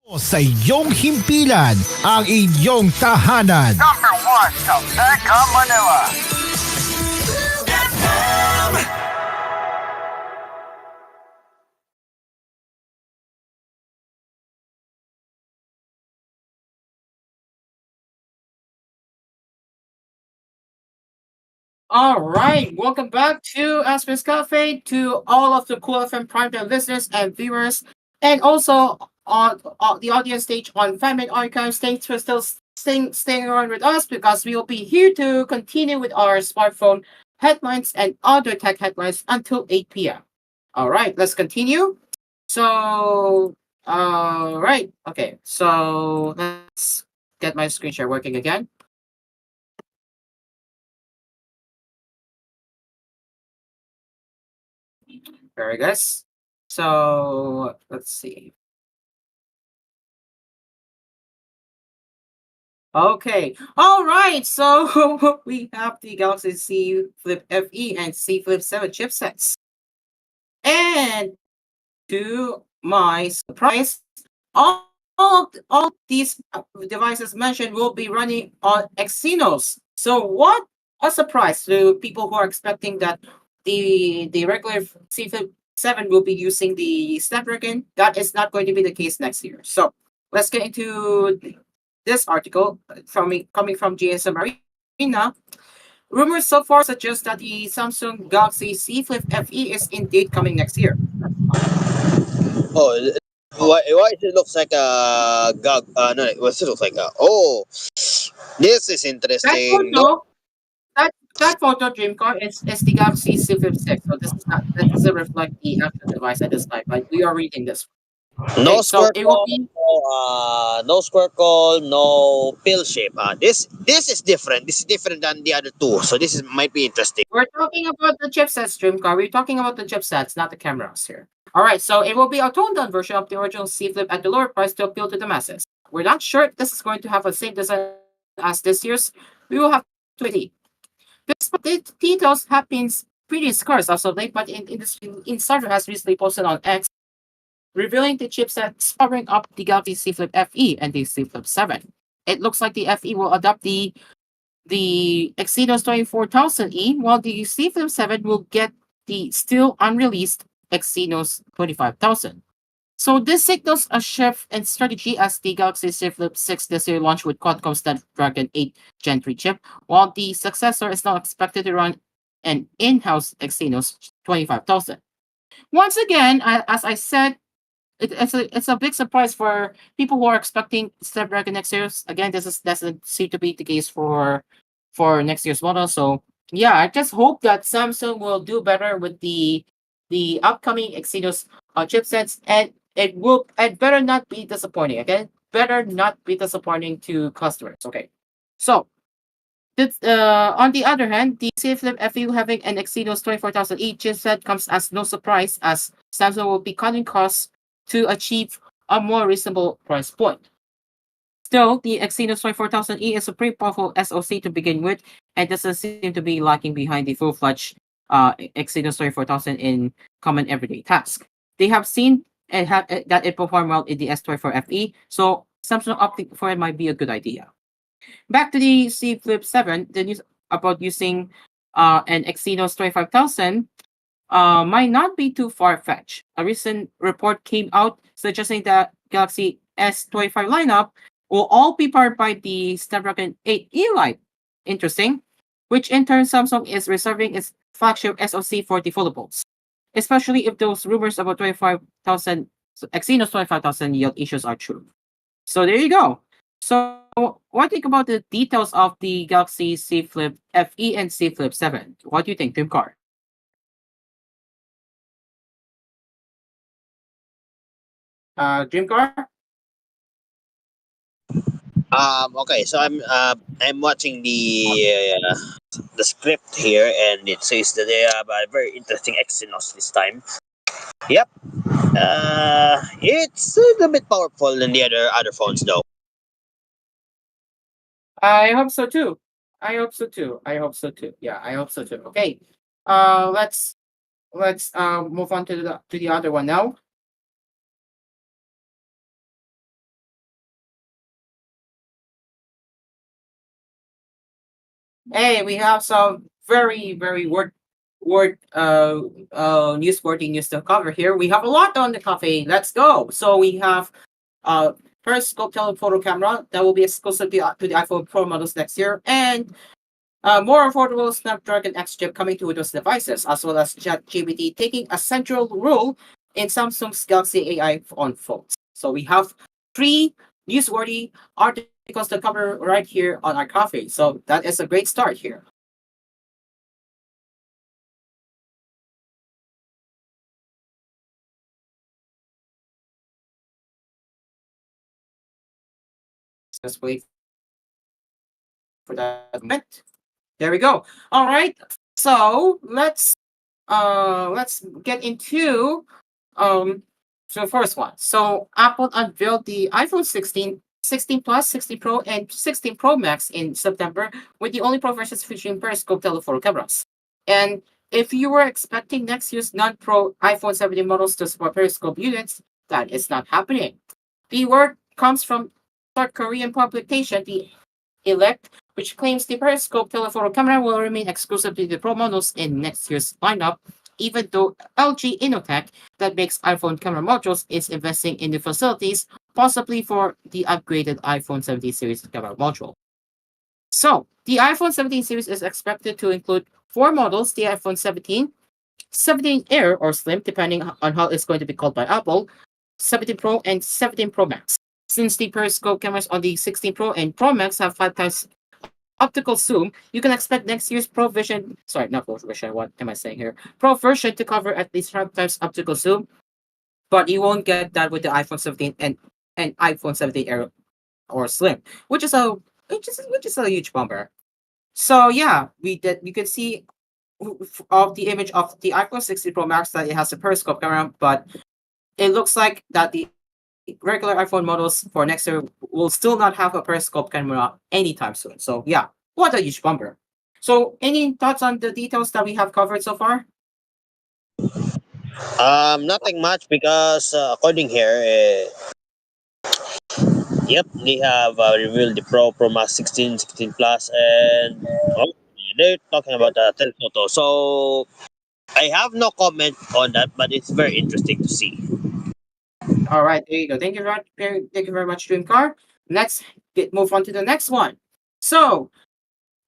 Sa iyong himpilan, ang inyong tahanan. Number 1 sa TGON Manila. All right, welcome back to Asphere's Cafe to all of the Cool FM Primetime listeners and viewers, and also on the audience stage on Famine Archives. Thanks for still staying around with us because we will be here to continue with our smartphone headlines and other tech headlines until 8 p.m. All right, let's continue. So, all right, okay, so let's get my screen share working again. Very good. So let's see. Okay. All right. So we have the Galaxy Z Flip FE and Z Flip 7 chipsets. And to my surprise, all these devices mentioned will be running on Exynos. So what a surprise to people who are expecting that the regular C Flip 7 will be using the Snapdragon. That is not going to be the case next year. So let's get into this article coming from GSM Arena. Rumors so far suggest that the Samsung Galaxy Z Flip FE is indeed coming next year. Oh, why it looks like a gog? No, what it looks like a? Oh, this is That interesting. No, photo, that photo Dreamcar is the Galaxy Z Flip 6. So this is not that doesn't reflect the actual device at this time, but we are reading this. no Okay, so it will squircle, be no squircle, no pill shape. This is different. This is different than the other two. So this is might be interesting. we're talking about the chipsets, Dreamcar. We're talking about the chipsets, not the cameras here. All right, so it will be a toned down version of the original C Flip at the lower price to appeal to the masses. We're not sure if this is going to have the same design as this year's. We will have to see. The details have been pretty scarce as of late, but Insider has recently posted on X revealing the chipsets powering up the Galaxy Z Flip FE and the Z Flip 7. It looks like the FE will adopt the Exynos 24000E, while the Z Flip 7 will get the still unreleased Exynos 25000. So this signals a shift in strategy as the Galaxy Z Flip 6 this year launched with Qualcomm Snapdragon 8 Gen 3 chip, while the successor is now expected to run an in-house Exynos 25000. Once again, as I said, it's a big surprise for people who are expecting Snapdragon next year. Again, this doesn't seem to be the case for next year's model. So yeah, I just hope that Samsung will do better with the upcoming Exynos chipsets, and it better not be disappointing. Okay, better not be disappointing to customers. Okay, so on the other hand, the C Flip FE having an Exynos 24000E chipset comes as no surprise as Samsung will be cutting costs to achieve a more reasonable price point. Still, the Exynos 24000E is a pretty powerful SoC to begin with and doesn't seem to be lagging behind the full-fledged Exynos 24000 in common everyday tasks. They have seen that it performed well in the S24FE, so Samsung opting for it might be a good idea. Back to the C Flip 7, the news about using an Exynos 25000 might not be too far fetched. A recent report came out suggesting that Galaxy S25 lineup will all be powered by the Snapdragon 8 Elite. Interesting. Which in turn Samsung is reserving its flagship SoC for the foldables, especially if those rumors about 25,000 Exynos 25,000 yield issues are true. So there you go. So what do you think about the details of the Galaxy Z Flip FE and Z Flip 7? What do you think, Dreamcar? Dreamcar? Okay, so I'm watching the script here, and it says that they have a very interesting Exynos this time. Yep. It's a little bit powerful than the other phones, though. I hope so too. I hope so too. I hope so too. Yeah, I hope so too. Okay. Let's move on to the other one now. Hey, we have some very newsworthy news to cover here. We have a lot on the cafe. Let's go. So we have uh periscope telephoto camera that will be exclusive to the iPhone Pro models next year, and more affordable Snapdragon X chip coming to Windows devices, as well as ChatGPT taking a central role in Samsung's Galaxy AI on phones. So we have three newsworthy articles to cover right here on our coffee. So that is a great start here. Just wait for that moment. There we go. All right. So let's get into um so the first one. So Apple unveiled the iPhone 16, 16 Plus, 16 Pro, and 16 Pro Max in September, with the only Pro versions featuring periscope telephoto cameras. And if you were expecting next year's non-Pro iPhone 17 models to support periscope units, that is not happening. The word comes from South Korean publication, the Elect, which claims the periscope telephoto camera will remain exclusive to the Pro models in next year's lineup, even though LG Innotek, that makes iPhone camera modules, is investing in the facilities, possibly for the upgraded iPhone 17 series camera module. So, the iPhone 17 series is expected to include four models: the iPhone 17, 17 Air or Slim, depending on how it's going to be called by Apple, 17 Pro, and 17 Pro Max. Since the periscope cameras on the 16 Pro and Pro Max have 5 times optical zoom, you can expect next year's Pro Vision, sorry, not Pro Vision, what am I saying here? Pro version to cover at least 5 times optical zoom, but you won't get that with the iPhone 17 and iPhone 17 Air or Slim, which is a huge bummer. So yeah, you can see of the image of the iPhone 16 Pro Max that it has a periscope camera, but it looks like that the regular iPhone models for next year will still not have a periscope camera anytime soon. So yeah, what a huge bumper. So any thoughts on the details that we have covered so far? Nothing much because according here, yep, they have revealed the Pro Max 16, 16 Plus, and oh, they're talking about the telephoto. So I have no comment on that, but it's very interesting to see. All right, there you go. Thank you very much, Dreamcar. Let's move on to the next one. So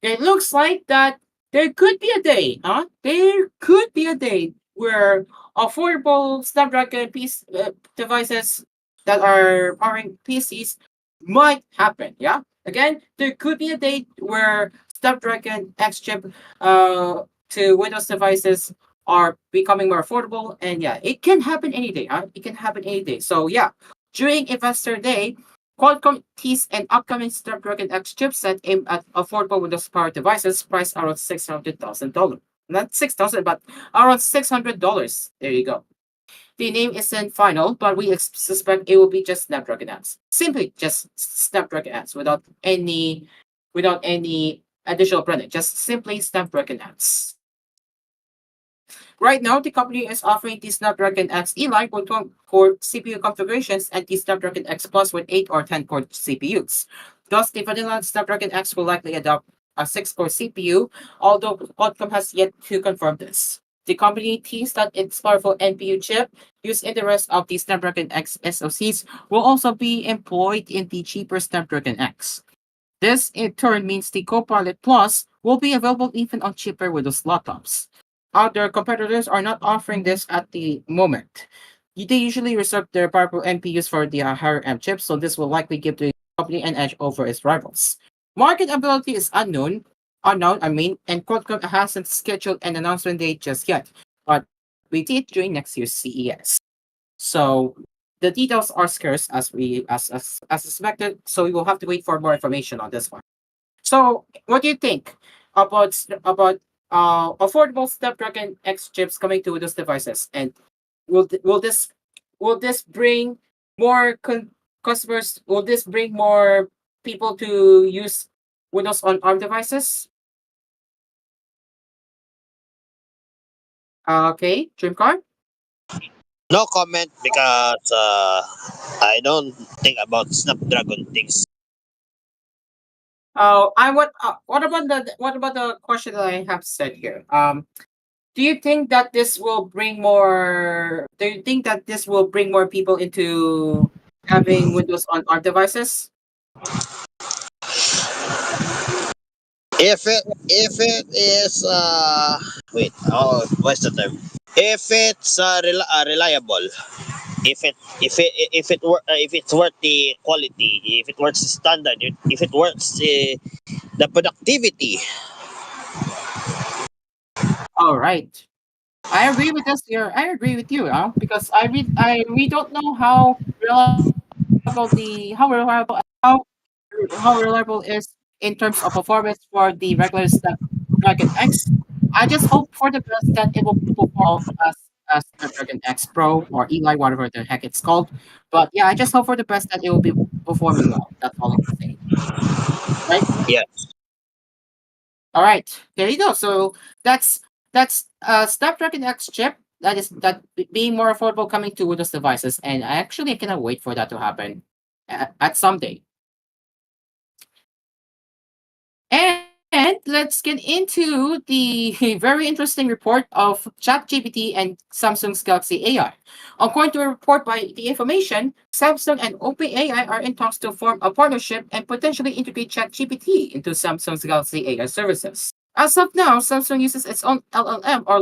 it looks like that there could be a day, huh? There could be a day where affordable Snapdragon devices that are powering PCs might happen. Yeah. Again, there could be a day where Snapdragon X chip to Windows devices are becoming more affordable, and yeah, it can happen any day. Huh? It can happen any day. So yeah, during Investor Day, Qualcomm teased an upcoming Snapdragon X chipset aimed at affordable Windows-powered devices priced around $600,000. Not 6,000, but around $600. There you go. The name isn't final, but we suspect it will be just Snapdragon X. Simply just Snapdragon X without any additional branding. Just simply Snapdragon X. Right now, the company is offering the Snapdragon X Elite with 12-core CPU configurations and the Snapdragon X Plus with 8 or 10-core CPUs. Thus, the vanilla Snapdragon X will likely adopt a 6-core CPU, although Qualcomm has yet to confirm this. The company teased that its powerful NPU chip used in the rest of the Snapdragon X SoCs will also be employed in the cheaper Snapdragon X. This in turn means the Copilot Plus will be available even on cheaper Windows laptops. Other competitors are not offering this at the moment. They usually reserve their powerful NPUs for the higher end chips, so this will likely give the company an edge over its rivals. Marketability is unknown, and Qualcomm hasn't scheduled an announcement date just yet, but we see it during next year's CES. So the details are scarce as suspected, so we will have to wait for more information on this one. So, what do you think about affordable Snapdragon X chips coming to Windows devices? And will th- will this bring more customers? Will this bring more people to use Windows on ARM devices? Okay, Dreamcard. No comment because I don't think about Snapdragon things. what about the question that I have said here? Do you think that this will bring more? Do you think that this will bring more people into having Windows on our devices? If it is wait, what's the term? If it's reliable, if it's worth the quality, if it worth the standard, if it worth the productivity. All right. I agree with this here. I agree with you, because we don't know how reliable is in terms of performance for the regular Snapdragon X. I just hope for the best that it will perform as Snapdragon X Pro or Eli, whatever the heck it's called. But yeah, I just hope for the best that it will be performing well. That's all I can say. Right? Yeah. All right, there you go. So that's Snapdragon X chip being more affordable coming to Windows devices, and I cannot wait for that to happen at someday. And let's get into the very interesting report of ChatGPT and Samsung's Galaxy AI. According to a report by The Information, Samsung and OpenAI are in talks to form a partnership and potentially integrate ChatGPT into Samsung's Galaxy AI services. As of now, Samsung uses its own LLM or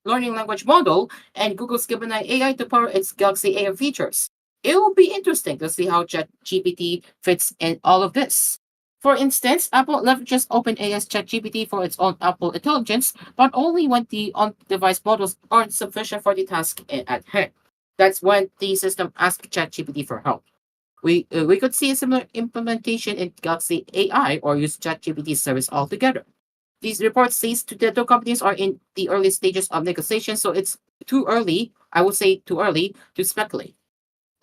learning language model, and Google's Gemini AI to power its Galaxy AI features. It will be interesting to see how ChatGPT fits in all of this. For instance, Apple leverages OpenAI's ChatGPT for its own Apple Intelligence, but only when the on-device models aren't sufficient for the task at hand. That's when the system asks ChatGPT for help. We could see a similar implementation in Galaxy AI or use ChatGPT service altogether. These reports say the two companies are in the early stages of negotiation, so it's too early, I would say too early, to speculate.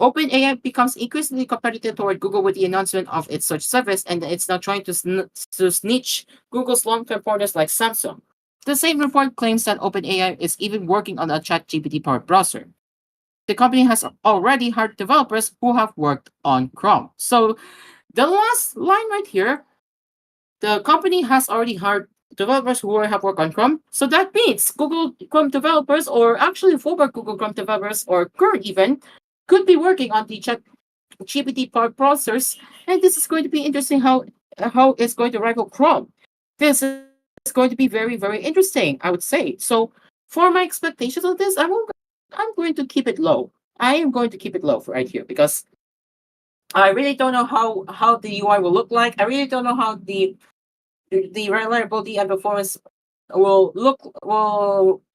OpenAI becomes increasingly competitive toward Google with the announcement of its search service, and it's now trying to snitch Google's long-term partners like Samsung. The same report claims that OpenAI is even working on a ChatGPT-powered browser. The company has already hired developers who have worked on Chrome. So the last line right here, the company has already hired developers who have worked on Chrome. So that means Google Chrome developers, or actually former Google Chrome developers, or current even, could be working on the GPT powered browsers, and this is going to be interesting how it's going to rival Chrome. This is going to be very very interesting, I would say. So for my expectations of this, I'm going to keep it low. I am going to keep it low for right here because I really don't know how the UI will look like. I really don't know how the reliability and performance will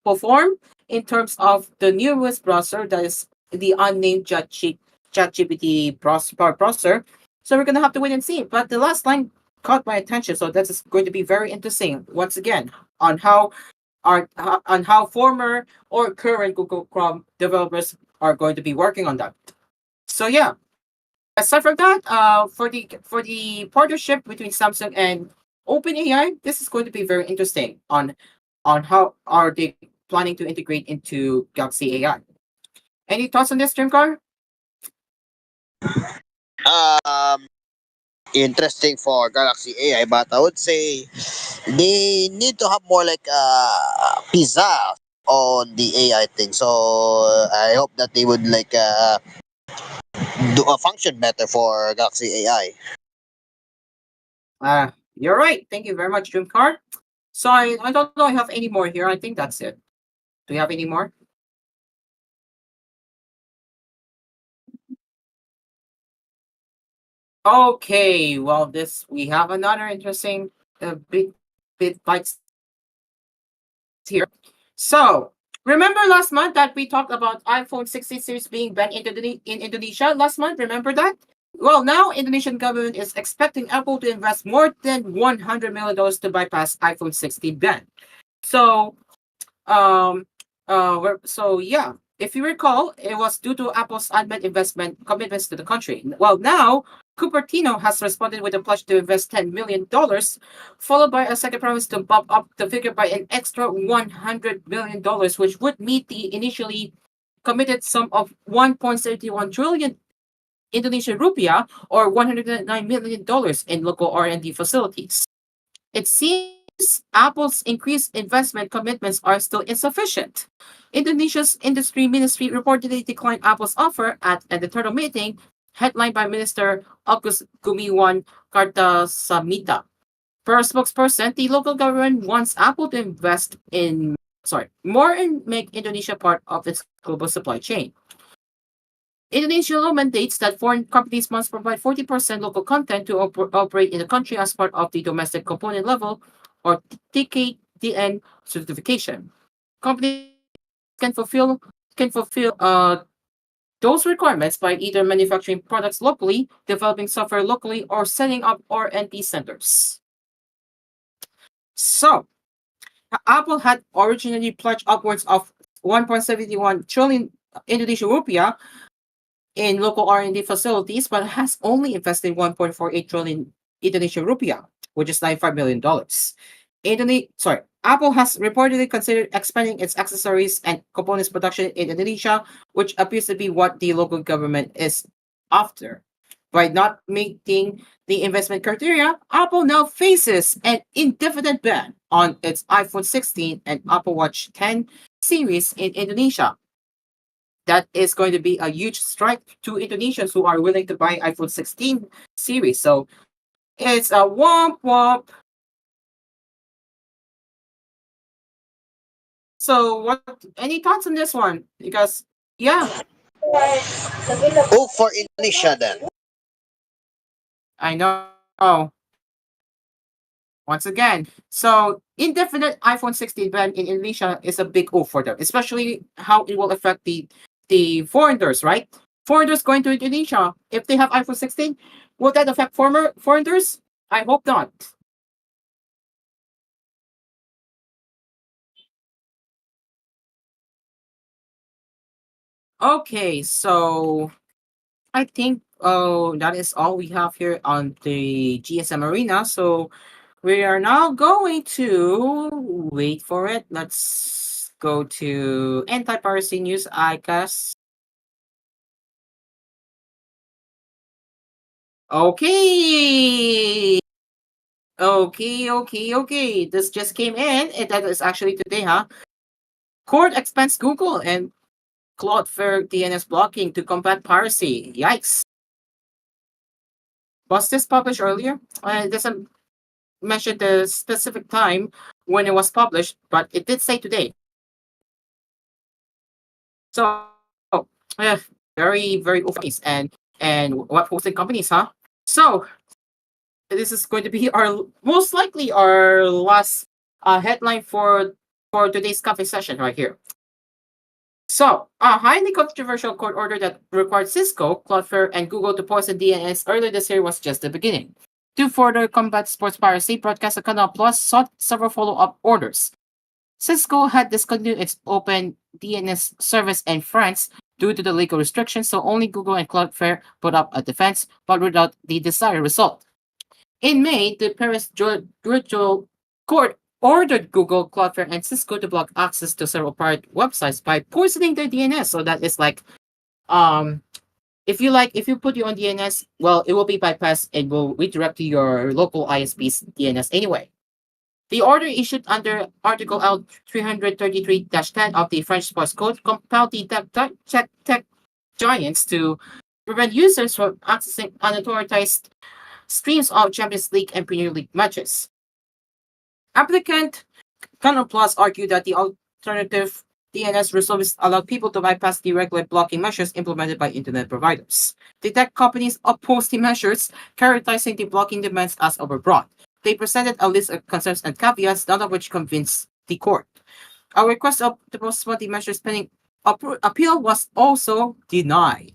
perform in terms of the newest browser that is the unnamed ChatGPT browser. So we're gonna have to wait and see. But the last line caught my attention, so that is going to be very interesting once again on how former or current Google Chrome developers are going to be working on that. So yeah, aside from that, for the partnership between Samsung and OpenAI, this is going to be very interesting on how are they planning to integrate into Galaxy AI. Any thoughts on this, Dreamcar? Um, Interesting for Galaxy AI, but I would say they need to have more like pizza on the AI thing. So I hope that they would like do a function better for Galaxy AI. You're right. Thank you very much, Dreamcar. So I don't know if I have any more here. I think that's it. Do you have any more? Okay, well, this we have another interesting bit bites here. So remember last month that we talked about iPhone 16 series being banned in Indonesia last month? Remember that? Well, now Indonesian government is expecting Apple to invest more than $100 million to bypass iPhone 16 ban. So um so yeah, if you recall, it was due to Apple's unmet investment commitments to the country. Well, now Cupertino has responded with a pledge to invest $10 million, followed by a second promise to bump up the figure by an extra $100 million, which would meet the initially committed sum of 1.71 trillion Indonesian rupiah or $109 million in local R&D facilities. It seems Apple's increased investment commitments are still insufficient. Indonesia's industry ministry reportedly declined Apple's offer at an internal meeting headlined by Minister Agus Gumiwang Kartasamita. Per spokesperson, the local government wants Apple to invest in more and make Indonesia part of its global supply chain. Indonesian law mandates that foreign companies must provide 40% local content to operate in the country as part of the domestic component level or TKDN certification. Companies can fulfill those requirements by either manufacturing products locally, developing software locally, or setting up R&D centers. So, Apple had originally pledged upwards of 1.71 trillion Indonesian rupiah in local R&D facilities, but has only invested 1.48 trillion Indonesian rupiah, which is $95 million. Apple has reportedly considered expanding its accessories and components production in Indonesia, which appears to be what the local government is after. By not meeting the investment criteria, Apple now faces an indefinite ban on its iPhone 16 and Apple Watch 10 series in Indonesia. That is going to be a huge strike to Indonesians who are willing to buy iPhone 16 series. So it's a womp womp. So what? Any thoughts on this one? Because yeah, Go for Indonesia then. I know. Once again, so indefinite iPhone 16 ban in Indonesia is a big O for them, especially how it will affect the foreigners, right? Foreigners going to Indonesia, if they have iPhone 16, will that affect former foreigners? I hope not. Okay, so I think that is all we have here on the GSM Arena. So we are now going to wait for it. Let's go to anti-piracy news, I guess. Okay. Okay. This just came in. That is actually today, huh? Court expands Google and Cloudflare DNS blocking to combat piracy. Yikes. Was this published earlier? It doesn't mention the specific time when it was published, but it did say today. So, uh, very companies and web hosting companies, huh? So, this is going to be our most likely our last headline for today's cafe session right here. So, a highly controversial court order that required Cisco, Cloudflare, and Google to poison DNS earlier this year was just the beginning. To further combat sports piracy, Broadcast Canal Plus sought several follow-up orders. Cisco had discontinued its open DNS service in France due to the legal restrictions, so only Google and Cloudflare put up a defense, but without the desired result. In May, the Paris Judicial Court ordered Google, Cloudflare, and Cisco to block access to several pirate websites by poisoning their DNS. So that is like, if you put your own DNS, well, it will be bypassed and will redirect to your local ISP's DNS anyway. The order issued under Article L 333-10 of the French Sports Code compelled the tech giants to prevent users from accessing unauthorized streams of Champions League and Premier League matches. Applicant Canal Plus argued that the alternative DNS resource allowed people to bypass the regular blocking measures implemented by internet providers. The tech companies opposed the measures, characterizing the blocking demands as overbroad. They presented a list of concerns and caveats, none of which convinced the court. A request to postpone the measures pending appeal was also denied.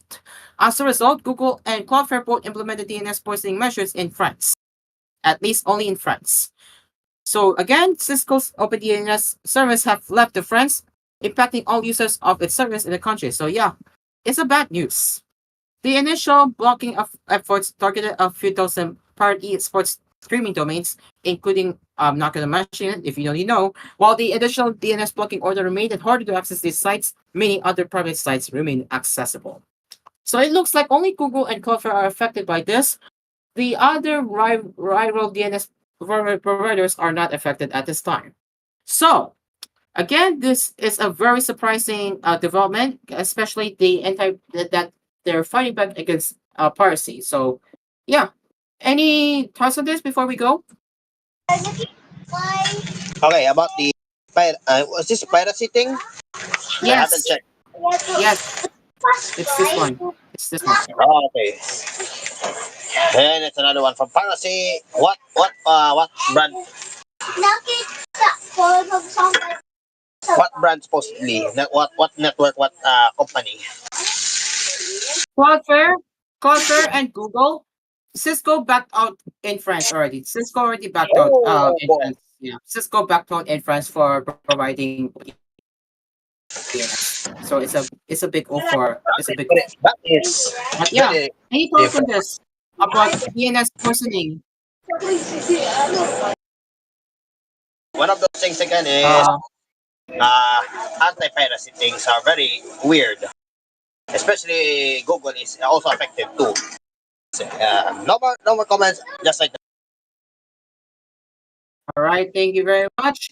As a result, Google and Cloudflare both implemented DNS poisoning measures in France, at least only in France. So again, Cisco's OpenDNS service have left the France, impacting all users of its service in the country. So yeah, it's a bad news. The initial blocking of efforts targeted a few dozen party sports streaming domains, including, I'm not going to mention it if you don't know, while the additional DNS blocking order made it harder to access these sites, many other private sites remain accessible. So it looks like only Google and Cloudflare are affected by this. The other rival DNS providers are not affected at this time. So again, this is a very surprising development, especially that they're fighting back against piracy. So yeah, any thoughts on this before we go? Okay, about the was this piracy thing? I haven't Yes, checked. yes, it's this one. It's this one. Oh, okay. And it's another one from piracy. What brand? What brand supposedly? What network? What company? Cloudflare, Cloudflare, and Google. Cisco backed out in France already. Cisco already backed out Oh in boy. France. Yeah, Cisco backed out in France for providing DNS. So it's a big O for it's a big O. That is But yeah, very any thoughts on different. this about DNS poisoning? One of those things again is Uh, anti-piracy things are very weird. Especially Google is also affected too. No more comments. Just like all right, thank you very much.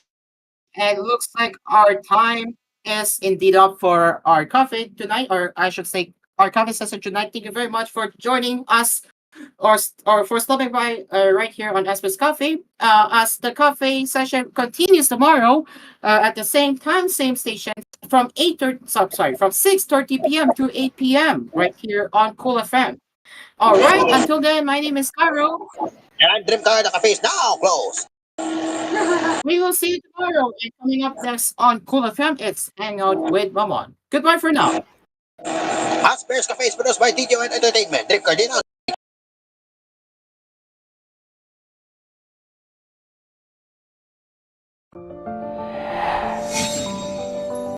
And it looks like our time is indeed up for our coffee tonight, or I should say our coffee session tonight. Thank you very much for joining us or for stopping by right here on Asphere's Coffee. As the coffee session continues tomorrow at the same time, same station from 6:30 p.m. to 8 p.m. right here on Cool FM. All right. Until then, my name is Caro. and Dream Car, the cafe is now closed. We will see you tomorrow. And coming up next on Cool FM, it's Hang Out with Mamon. Goodbye for now. Asphere's Cafe is produced by TGON Entertainment. Dream Car,